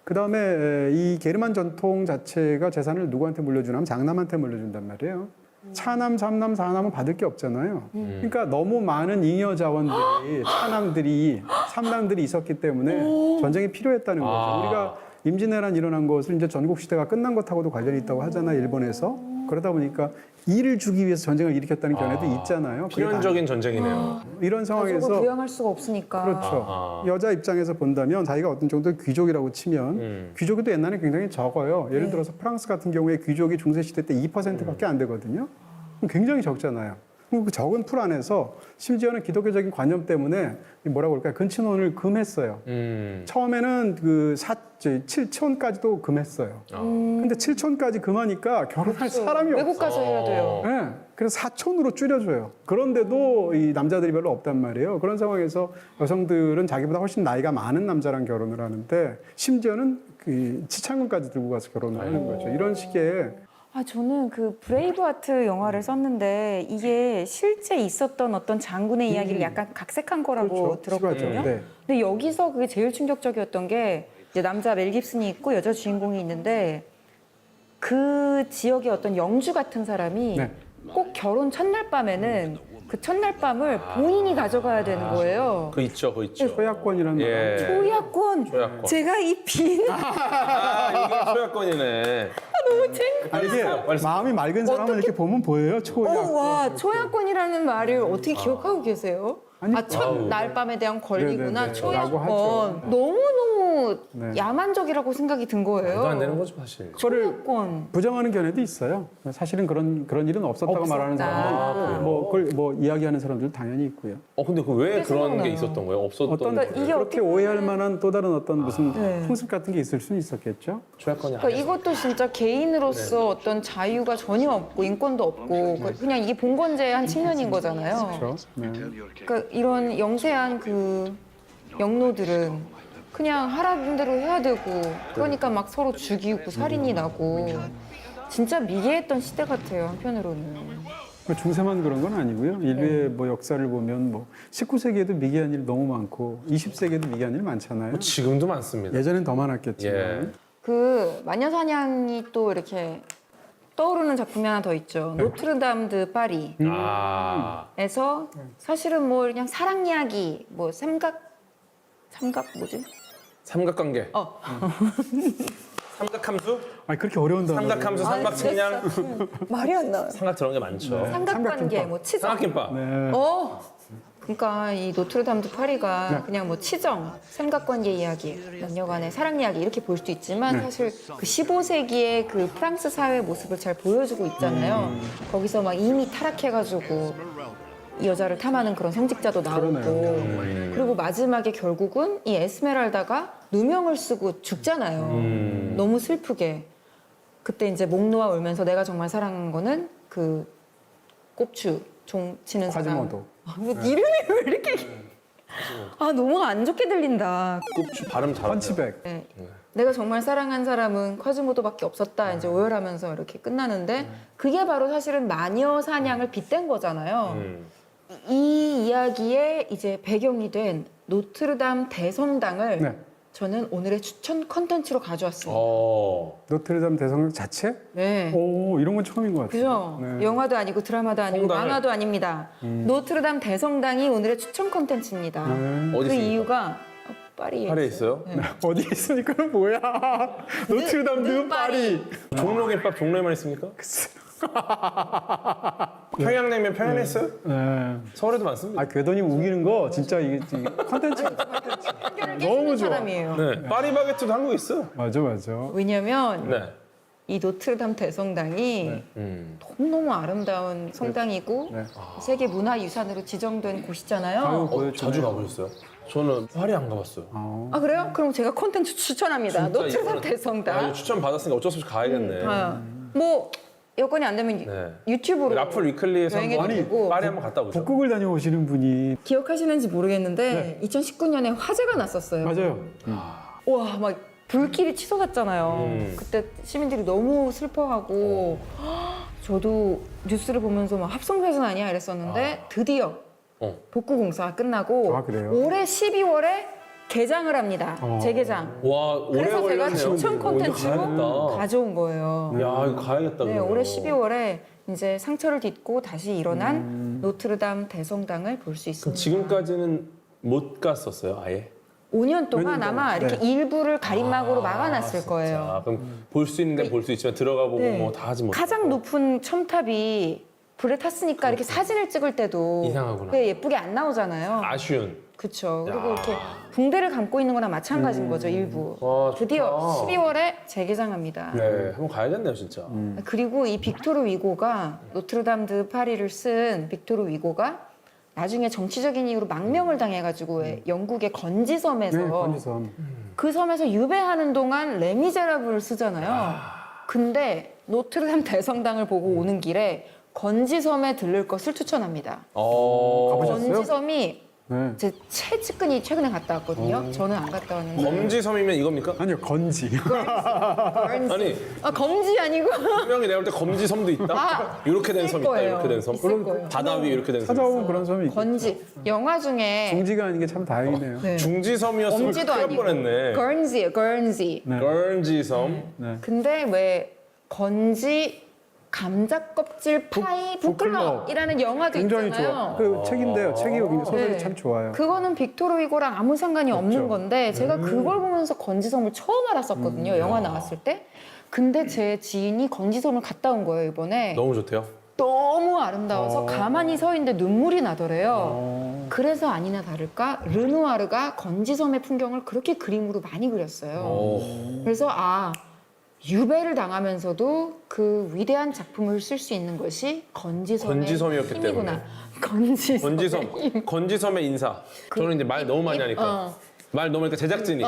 그다음에 이 게르만 전통 자체가 재산을 누구한테 물려주냐면 장남한테 물려준단 말이에요. 차남, 삼남, 사남은 받을 게 없잖아요. 그러니까 너무 많은 잉여 자원들이 차남들이, 삼남들이 있었기 때문에 전쟁이 필요했다는 거죠. 우리가 임진왜란 일어난 것을 이제 전국 시대가 끝난 것하고도 관련이 있다고 하잖아요, 일본에서. 그러다 보니까 이를 주기 위해서 전쟁을 일으켰다는 견해도 있잖아요. 필연적인 전쟁이네요. 이런 가족을 상황에서 부양할 수가 없으니까. 그렇죠. 여자 입장에서 본다면 자기가 어떤 정도의 귀족이라고 치면 귀족도 옛날에 굉장히 적어요. 예를 들어서 프랑스 같은 경우에 귀족이 중세 시대 때 2%밖에 안 되거든요. 그럼 굉장히 적잖아요. 그 적은 풀 안에서 심지어는 기독교적인 관념 때문에 뭐라고 할까요? 근친혼을 금했어요. 처음에는 그 7촌까지도 금했어요. 근데 7촌까지 금하니까 결혼할 사람이 외국 없어요. 가서 해야 돼요. 네, 그래서 4촌으로 줄여줘요. 그런데도 이 남자들이 별로 없단 말이에요. 그런 상황에서 여성들은 자기보다 훨씬 나이가 많은 남자랑 결혼을 하는데 심지어는 그 지참금까지 들고 가서 결혼을 하는 거죠. 이런 식의 저는 그 브레이브하트 영화를 썼는데 이게 실제 있었던 어떤 장군의 이야기를 약간 각색한 거라고 들었거든요. 시가죠. 네. 근데 여기서 그게 제일 충격적이었던 게 이제 남자 멜 깁슨이 있고 여자 주인공이 있는데 그 지역의 어떤 영주 같은 사람이 네. 꼭 결혼 첫날 밤에는 그 첫날 밤을 본인이 가져가야 되는 거예요. 그 있죠. 소야권이라는 예. 초야권. 초야권. 제가 이 빈 이게 소야권이네. 아니 이게 마음이 맑은 사람은 이렇게 보면 보여요. 초야권. 와, 초야권이라는 말을 어떻게 기억하고 계세요? 아니, 첫날 밤에 대한 권리구나, 네네네. 라고 하죠. 초야권. 너무너무 네. 야만적이라고 생각이 든 거예요. 말도 안 되는 거죠, 사실. 초야권. 부정하는 견해도 있어요. 사실은 그런 일은 없었다고 말하는 사람도 있고, 뭐 그걸 뭐 이야기하는 사람들도 당연히 있고요. 근데 그 왜 그게 그런 게 생각나요. 있었던 거예요? 없었던 어떤 그러니까 이게 그렇게 어떻게 오해할 만한 또 다른 어떤 무슨 네. 풍습 같은 게 있을 수는 있었겠죠. 초야권이 그러니까 이것도 진짜 개인으로서 어떤 자유가 전혀 없고 인권도 없고 그냥 이게 봉건제의 한 측면인 거잖아요. 그렇죠. 네. 그러니까 이런 영세한 그 영노들은 그냥 하라는 대로 해야 되고 그러니까 막 서로 죽이고 살인이 나고 진짜 미개했던 시대 같아요 한편으로는. 중세만 그런 건 아니고요. 인류의 뭐 역사를 보면 뭐 19세기에도 미개한 일 너무 많고 20세기에도 미개한 일 많잖아요. 뭐 지금도 많습니다. 예전엔 더 많았겠지만. 예. 그 마녀사냥이 또 이렇게 떠오르는 작품이 하나 더 있죠. 노트르담 드 파리에서 사실은 뭐 그냥 사랑 이야기, 뭐 삼각 뭐지? 삼각관계. 삼각함수? 아니 그렇게 어려운 단어. 삼각함수, 삼각측량. 말이 안 나와요. 삼각 들어간 게 많죠. 삼각관계, 뭐 치정. 삼각김밥. 네. 그러니까 이 노트르담 드 파리가 그냥 뭐 치정, 삼각관계 이야기, 남녀간의 사랑 이야기 이렇게 볼 수도 있지만 사실 그 15세기의 그 프랑스 사회 모습을 잘 보여주고 있잖아요. 거기서 막 이미 타락해가지고 이 여자를 탐하는 그런 성직자도 나오고 그리고 마지막에 결국은 이 에스메랄다가 누명을 쓰고 죽잖아요. 너무 슬프게. 그때 이제 목 놓아 울면서 내가 정말 사랑한 거는 그 꼽추 종 치는 사람. 과지모도. 뭐 이름이 왜 이렇게 너무 안 좋게 들린다. 꼽추 발음 잘하네요. 펀치백. 네. 내가 정말 사랑한 사람은 쿼즈모도밖에 없었다. 이제 오열하면서 이렇게 끝나는데 그게 바로 사실은 마녀 사냥을 빗댄 거잖아요. 이 이야기의 이제 배경이 된 노트르담 대성당을 네. 저는 오늘의 추천 컨텐츠로 가져왔습니다. 노트르담 대성당 자체? 네. 오, 이런 건 처음인 것 같아요. 그죠? 네. 영화도 아니고 드라마도 아니고 성당을. 만화도 아닙니다. 노트르담 대성당이 오늘의 추천 컨텐츠입니다. 네. 어디 그 있습니까? 이유가 파리에 파리에 있어요. 있어요? 네. 어디 있으니까는 뭐야? 노트르담 드 파리. 종로김밥 종로에만 있습니까? 평양냉면 평양에 있어요? 네. 서울에도 많습니다. 아, 궤도님 우기는 거 진짜 이게 컨텐츠. 한결을 너무 깨주는 좋아. 사람이에요. 네. 파리바게트도 한국에 있어요. 맞아, 맞아. 왜냐면 네. 이 노트르담 대성당이 너무너무 아름다운 성당이고 네. 세계 문화유산으로 지정된 곳이잖아요. 자주 가보셨어요? 저는 파리 안 가봤어요. 아 그래요? 그럼 제가 콘텐츠 추천합니다. 진짜 노트르담 이거는- 아, 대성당. 이거 추천 받았으니까 어쩔 수 없이 가야겠네. 뭐 여건이 안 되면 네. 유튜브로 라플 위클리에서 여행해도 한번 되고. 파리 한번 갔다 오죠. 북극을 다녀오시는 분이 기억하시는지 모르겠는데 2019년에 화재가 났었어요. 맞아요. 와, 막 불길이 치솟았잖아요. 그때 시민들이 너무 슬퍼하고 저도 뉴스를 보면서 막 합성사진 아니야 이랬었는데 드디어 어. 복구 공사가 끝나고 아, 그래요? 올해 12월에 개장을 합니다. 재개장. 와 오래 그래서 제가 걸렸네요. 추천 이거 콘텐츠로 가야겠다. 가져온 거예요. 야 이거 가야겠다. 네, 그러면. 올해 12월에 이제 상처를 딛고 다시 일어난 노트르담 대성당을 볼 수 그럼 있습니다. 지금까지는 못 갔었어요, 아예? 5년 동안 몇 년 아마 동안? 이렇게 일부를 가림막으로 막아놨을 진짜. 거예요. 그럼 볼 수 있는 데는 볼 수 있지만 들어가 보고 네. 뭐 다 하지 못. 가장 높은 첨탑이 불에 탔으니까 이렇게 사진을 찍을 때도 이상하구나. 그게 예쁘게 안 나오잖아요. 아쉬운. 그렇죠. 그리고 이렇게 붕대를 감고 있는 거나 마찬가지인 거죠, 일부. 와, 드디어 좋다. 12월에 재개장합니다. 네, 한번 가야겠네요, 진짜. 그리고 이 빅토르 위고가 노트르담 드 파리를 쓴 빅토르 위고가 나중에 정치적인 이유로 망명을 당해가지고 왜 영국의 건지섬에서 네, 건지섬. 그 섬에서 유배하는 동안 레미제라블을 쓰잖아요. 근데 노트르담 대성당을 보고 오는 길에 건지섬에 들를 것을 추천합니다. 가보셨어요? 건지섬이 네. 제 최측근이 최근에 갔다 왔거든요. 저는 안 갔다 왔는데. 검지섬이면 이겁니까? 아니요, 건지. 아니 검지 아니고 분명히 내가 볼 때 검지섬도 있다. 아, 이렇게 된 있을 섬 있다. 거예요. 이렇게 된 섬. 있을 거예요. 바다 위 이렇게 된 섬. 찾아오면 그런 섬이 있고. 건지 영화 중에 중지가 아닌 게 참 다행이네요. 네. 중지섬이었으면 엄지도 큰일 날 아니고 뻔했네. 건지예요, 건지. 네. 걸지섬. 네. 근데 왜 건지 감자 껍질 파이 북클럽이라는 영화도 굉장히 있잖아요. 좋아. 그 책인데요. 책이 굉장히 소설이 네. 참 좋아요. 그거는 빅토르 위고랑 아무 상관이 없는 건데 제가 음. 그걸 보면서 건지섬을 처음 알았었거든요. 영화 나왔을 때. 근데 제 지인이 건지섬을 갔다 온 거예요, 이번에. 너무 좋대요. 너무 아름다워서 가만히 서 있는데 눈물이 나더래요. 어. 그래서 아니나 다를까 르누아르가 건지섬의 풍경을 그렇게 그림으로 많이 그렸어요. 그래서 유배를 당하면서도 그 위대한 작품을 쓸 수 있는 것이 건지섬이었기 힘이구나. 건지섬. 건지섬. 건지섬의 인사. 저는 이제 말 너무 많이 하니까. 말 너무 하니까 제작진이.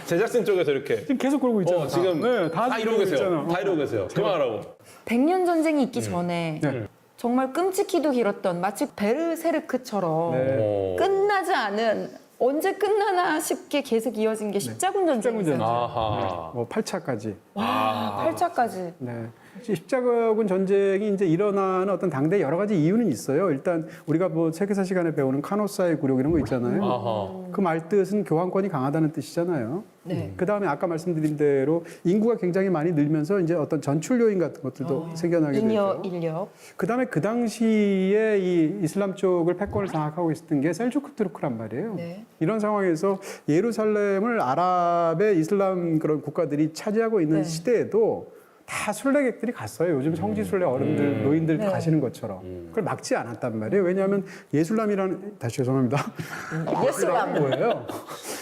제작진 쪽에서 이렇게. 지금 계속 그러고 있잖아요. 지금 네, 다 이러고 계세요. 있잖아요. 다 이러고 계세요. 그만하라고. 백년 전쟁이 있기 전에 네. 정말 끔찍히도 길었던 마치 베르세르크처럼 네. 끝나지 않은 언제 끝나나 싶게 계속 이어진 게 십자군 전쟁이었어요. 전쟁. 아하. 뭐 8차까지. 와, 8차까지. 네. 십자군 전쟁이 이제 일어나는 어떤 당대 여러 가지 이유는 있어요. 일단 우리가 뭐 세계사 시간에 배우는 카노사의 굴욕 이런 거 있잖아요. 아하. 그 말 뜻은 교황권이 강하다는 뜻이잖아요. 네. 그 다음에 아까 말씀드린 대로 인구가 굉장히 많이 늘면서 이제 어떤 전출 요인 같은 것들도 생겨나게 되죠. 인력. 그 다음에 그 당시에 이 이슬람 쪽을 패권을 장악하고 있었던 게 셀주크 투르크란 말이에요. 네. 이런 상황에서 예루살렘을 아랍의 이슬람 그런 국가들이 차지하고 있는 네. 시대에도 다 순례객들이 갔어요. 요즘 성지 순례 어른들, 노인들 네. 가시는 것처럼. 그걸 막지 않았단 말이에요. 왜냐하면 예술람이라는 다시 죄송합니다. 예슬람. 뭐예요?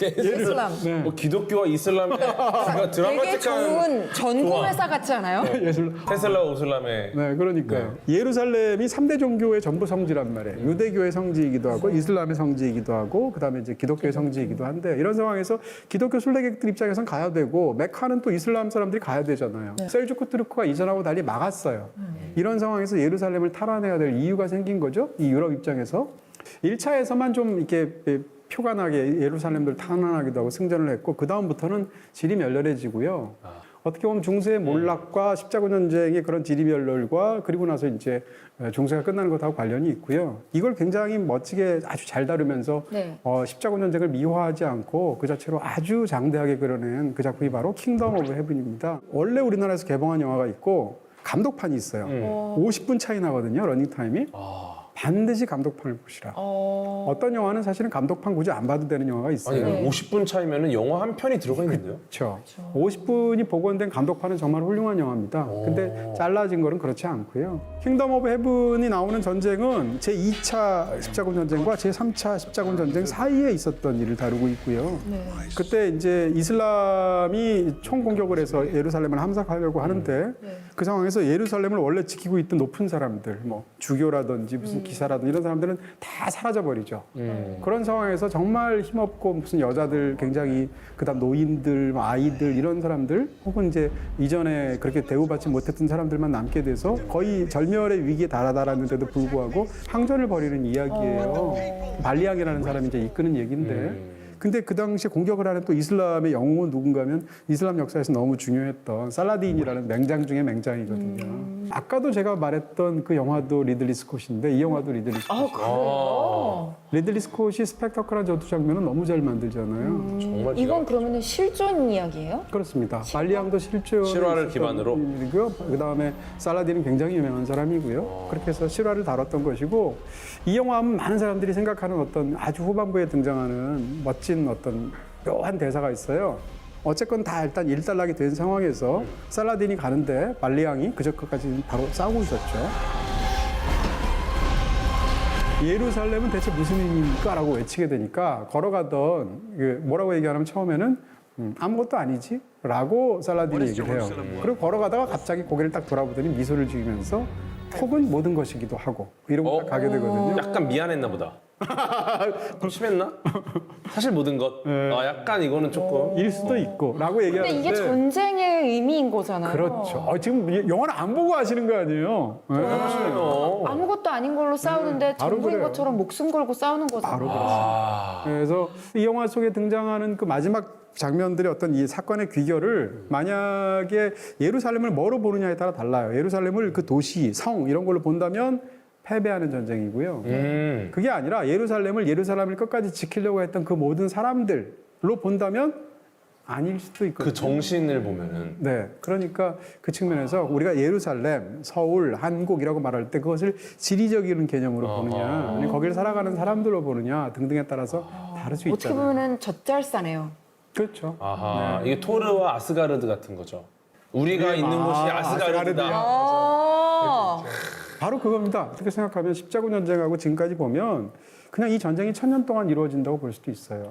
예슬람. 네. 뭐 기독교와 이슬람의 뭔가 되게 드라마틱한 좋은 전공회사 같지 않아요? 예술. 테슬라 오슬람의 네, 그러니까요. 예루살렘이 3대 종교의 전부 성지란 말이에요. 유대교의 성지이기도 하고, 이슬람의 성지이기도 하고, 그 다음에 이제 기독교의 성지이기도 한데, 이런 상황에서 기독교 순례객들 입장에선 가야 되고, 메카는 또 이슬람 사람들이 가야 되잖아요. 셀주크 투르크가 이전하고 달리 막았어요. 이런 상황에서 예루살렘을 탈환해야 될 이유가 생긴 거죠. 이 유럽 입장에서. 1차에서만 좀 이렇게 표가 나게 예루살렘을 탄환하기도 하고 승전을 했고, 그다음부터는 질이 멸렬해지고요. 어떻게 보면 중세의 몰락과 십자군 전쟁의 그런 지리멸렬과 그리고 나서 이제 중세가 끝나는 것하고 관련이 있고요. 이걸 굉장히 멋지게 아주 잘 다루면서 네. 십자군 전쟁을 미화하지 않고 그 자체로 아주 장대하게 그려낸 그 작품이 바로 킹덤 오브 헤븐입니다. 원래 우리나라에서 개봉한 영화가 있고 감독판이 있어요. 50분 차이 나거든요, 러닝타임이. 반드시 감독판을 보시라. 어떤 영화는 사실은 감독판 굳이 안 봐도 되는 영화가 있어요. 아니 50분 차이면은 영화 한 편이 들어가 있는데요. 그렇죠. 50분이 복원된 감독판은 정말 훌륭한 영화입니다. 근데 잘라진 거는 그렇지 않고요. 킹덤 오브 헤븐이 나오는 전쟁은 제2차 십자군 전쟁과 제3차 십자군 전쟁 사이에 있었던 일을 다루고 있고요. 그때 이제 이슬람이 총공격을 해서 예루살렘을 함락하려고 하는데 그 상황에서 예루살렘을 원래 지키고 있던 높은 사람들, 뭐 주교라든지 무슨 기사라든지 이런 사람들은 다 사라져 버리죠. 그런 상황에서 정말 힘없고 무슨 여자들, 굉장히 그다음 노인들, 뭐 아이들 이런 사람들 혹은 이제 이전에 그렇게 대우받지 못했던 사람들만 남게 돼서 거의 절멸의 위기에 달아달았는데도 불구하고 항전을 벌이는 이야기예요. 발리앙이라는 사람이 이제 이끄는 얘기인데. 근데 그 당시에 공격을 하는 또 이슬람의 영웅은 누군가면 이슬람 역사에서 너무 중요했던 살라딘이라는 맹장 중에 맹장이거든요. 아까도 제가 말했던 그 영화도 리들리 스콧인데 이 영화도 리들리 스콧. 그래요? 리들리 스콧이 스펙터클한 전투 장면은 너무 잘 만들잖아요. 정말 이건 그러면 실존 이야기예요? 그렇습니다. 발리앙도 실존 실화를 기반으로? 그 다음에 살라딘은 굉장히 유명한 사람이고요. 그렇게 해서 실화를 다뤘던 것이고 이 영화 하면 많은 사람들이 생각하는 어떤 아주 후반부에 등장하는 멋진 어떤 묘한 대사가 있어요. 어쨌건 다 일단 일단락이 된 상황에서 살라딘이 가는데 발리앙이 그저께까지 바로 싸우고 있었죠. 예루살렘은 대체 무슨 의미입니까? 라고 외치게 되니까 걸어가던 뭐라고 얘기하냐면 처음에는 아무것도 아니지? 라고 살라딘이 얘기를 해요. 그리고 걸어가다가 갑자기 고개를 딱 돌아보더니 미소를 지으면서 혹은 모든 것이기도 하고 이러고 딱 가게 되거든요. 약간 미안했나 보다. 좀 심했나? 사실 모든 것. 약간 이거는 조금. 일 수도 있고 라고 근데 얘기하는데 이게 전쟁의 의미인 거잖아요. 그렇죠. 지금 영화를 안 보고 하시는 거 아니에요? 네. 하시네요. 아무것도 아닌 걸로 싸우는데 바로 전부인 그래요. 것처럼 목숨 걸고 싸우는 거잖아요. 바로 그렇습니다. 그래서 이 영화 속에 등장하는 그 마지막 장면들의 어떤 이 사건의 귀결을 만약에 예루살렘을 뭐로 보느냐에 따라 달라요. 예루살렘을 그 도시, 성 이런 걸로 본다면 패배하는 전쟁이고요. 그게 아니라 예루살렘을 끝까지 지키려고 했던 그 모든 사람들로 본다면 아닐 수도 있거든요. 그 정신을 보면은. 네, 그러니까 그 측면에서 우리가 예루살렘, 서울, 한국이라고 말할 때 그것을 지리적인 개념으로 보느냐, 아니면 거기를 살아가는 사람들로 보느냐 등등에 따라서 다를 수 어떻게 있잖아요. 보면은 젖잘싸네요. 그렇죠. 아하. 이게 토르와 아스가르드 같은 거죠. 우리가 있는 곳이 아스가르드다. 아, 바로 그겁니다. 어떻게 생각하면 십자군 전쟁하고 지금까지 보면 그냥 이 전쟁이 1000년 동안 이루어진다고 볼 수도 있어요.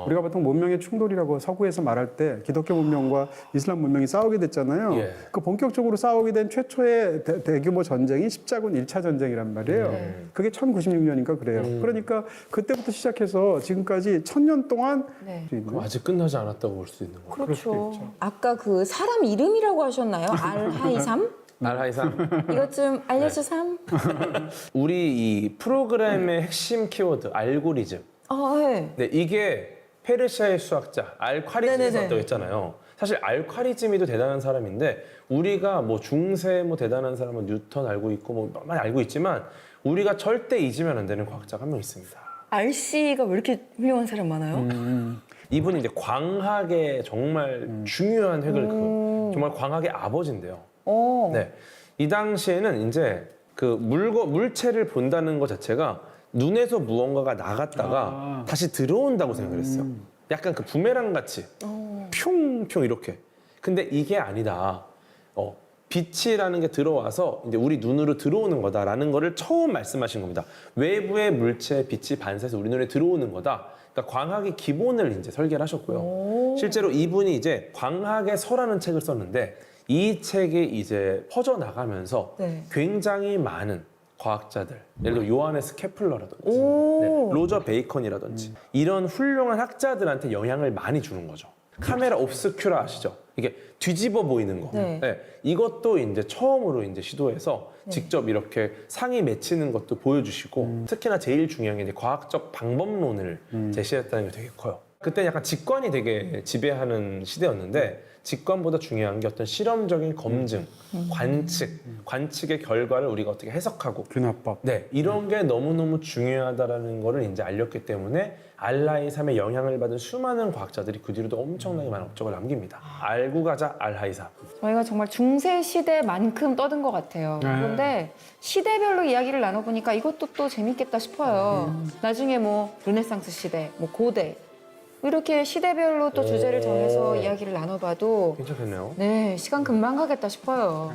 우리가 보통 문명의 충돌이라고 서구에서 말할 때 기독교 문명과 이슬람 문명이 싸우게 됐잖아요. 예. 그 본격적으로 싸우게 된 최초의 대규모 전쟁이 십자군 1차 전쟁이란 말이에요. 그게 1096년인가 그래요. 그러니까 그때부터 시작해서 지금까지 1000년 동안 네. 그럼 아직 끝나지 않았다고 볼 수 있는 거예요. 그렇죠. 아까 그 사람 이름이라고 하셨나요? 알하이삼? 알하이삼. 이것 좀 알려주삼. 우리 이 프로그램의 핵심 키워드 알고리즘. 네. 네, 이게 페르시아의 수학자 알콰리즘이 네네네. 썼다고 했잖아요. 사실 알콰리즘이도 대단한 사람인데 우리가 뭐 중세 뭐 대단한 사람은 뉴턴 알고 있고 뭐 많이 알고 있지만 우리가 절대 잊으면 안 되는 과학자가 한 명 있습니다. 알씨가 왜 이렇게 훌륭한 사람 많아요? 이분이 이제 광학의 정말 중요한 획을 그은 정말 광학의 아버지인데요. 네, 이 당시에는 이제 그 물체를 본다는 것 자체가 눈에서 무언가가 나갔다가 다시 들어온다고 생각을 했어요. 약간 그 부메랑 같이 뿅뿅 이렇게. 근데 이게 아니다. 빛이라는 게 들어와서 이제 우리 눈으로 들어오는 거다라는 거를 처음 말씀하신 겁니다. 외부의 물체 빛이 반사해서 우리 눈에 들어오는 거다. 그러니까 광학의 기본을 이제 설계를 하셨고요. 실제로 이분이 이제 광학의 서라는 책을 썼는데 이 책이 이제 퍼져 나가면서 네. 굉장히 많은 과학자들, 예를 들어 요하네스 케플러라든지 네, 로저 베이컨이라든지 이런 훌륭한 학자들한테 영향을 많이 주는 거죠. 카메라 옵스큐라 아시죠? 이게 뒤집어 보이는 거. 네. 네, 이것도 이제 처음으로 이제 시도해서 직접 이렇게 상이 맺히는 것도 보여주시고 특히나 제일 중요한 게 이제 과학적 방법론을 제시했다는 게 되게 커요. 그때 약간 직관이 되게 지배하는 시대였는데 직관보다 중요한 게 어떤 실험적인 검증, 관측의 결과를 우리가 어떻게 해석하고 균합법. 네, 이런 게 너무너무 중요하다라는 거를 이제 알렸기 때문에 알라이삼의 영향을 받은 수많은 과학자들이 그 뒤로도 엄청나게 많은 업적을 남깁니다. 알고 가자 알하이삼. 저희가 정말 중세 시대만큼 떠든 것 같아요. 네. 그런데 시대별로 이야기를 나눠보니까 이것도 또 재밌겠다 싶어요. 나중에 뭐 르네상스 시대, 뭐 고대 이렇게 시대별로 또 주제를 정해서 이야기를 나눠봐도 괜찮겠네요. 네, 시간 금방 가겠다 싶어요.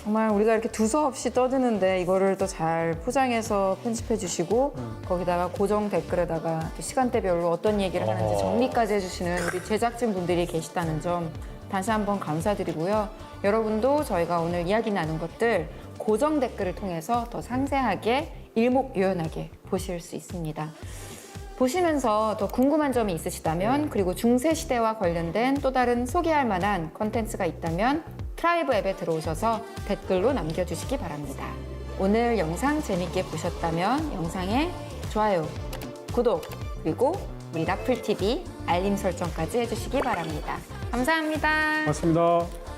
정말 우리가 이렇게 두서없이 떠드는데 이거를 또 잘 포장해서 편집해 주시고 거기다가 고정 댓글에다가 또 시간대별로 어떤 얘기를 하는지 정리까지 해주시는 우리 제작진 분들이 계시다는 점 다시 한번 감사드리고요. 여러분도 저희가 오늘 이야기 나눈 것들 고정 댓글을 통해서 더 상세하게 일목요연하게 보실 수 있습니다. 보시면서 더 궁금한 점이 있으시다면 그리고 중세시대와 관련된 또 다른 소개할 만한 컨텐츠가 있다면 트라이브 앱에 들어오셔서 댓글로 남겨주시기 바랍니다. 오늘 영상 재밌게 보셨다면 영상에 좋아요, 구독, 그리고 우리 라플TV 알림 설정까지 해주시기 바랍니다. 감사합니다. 고맙습니다.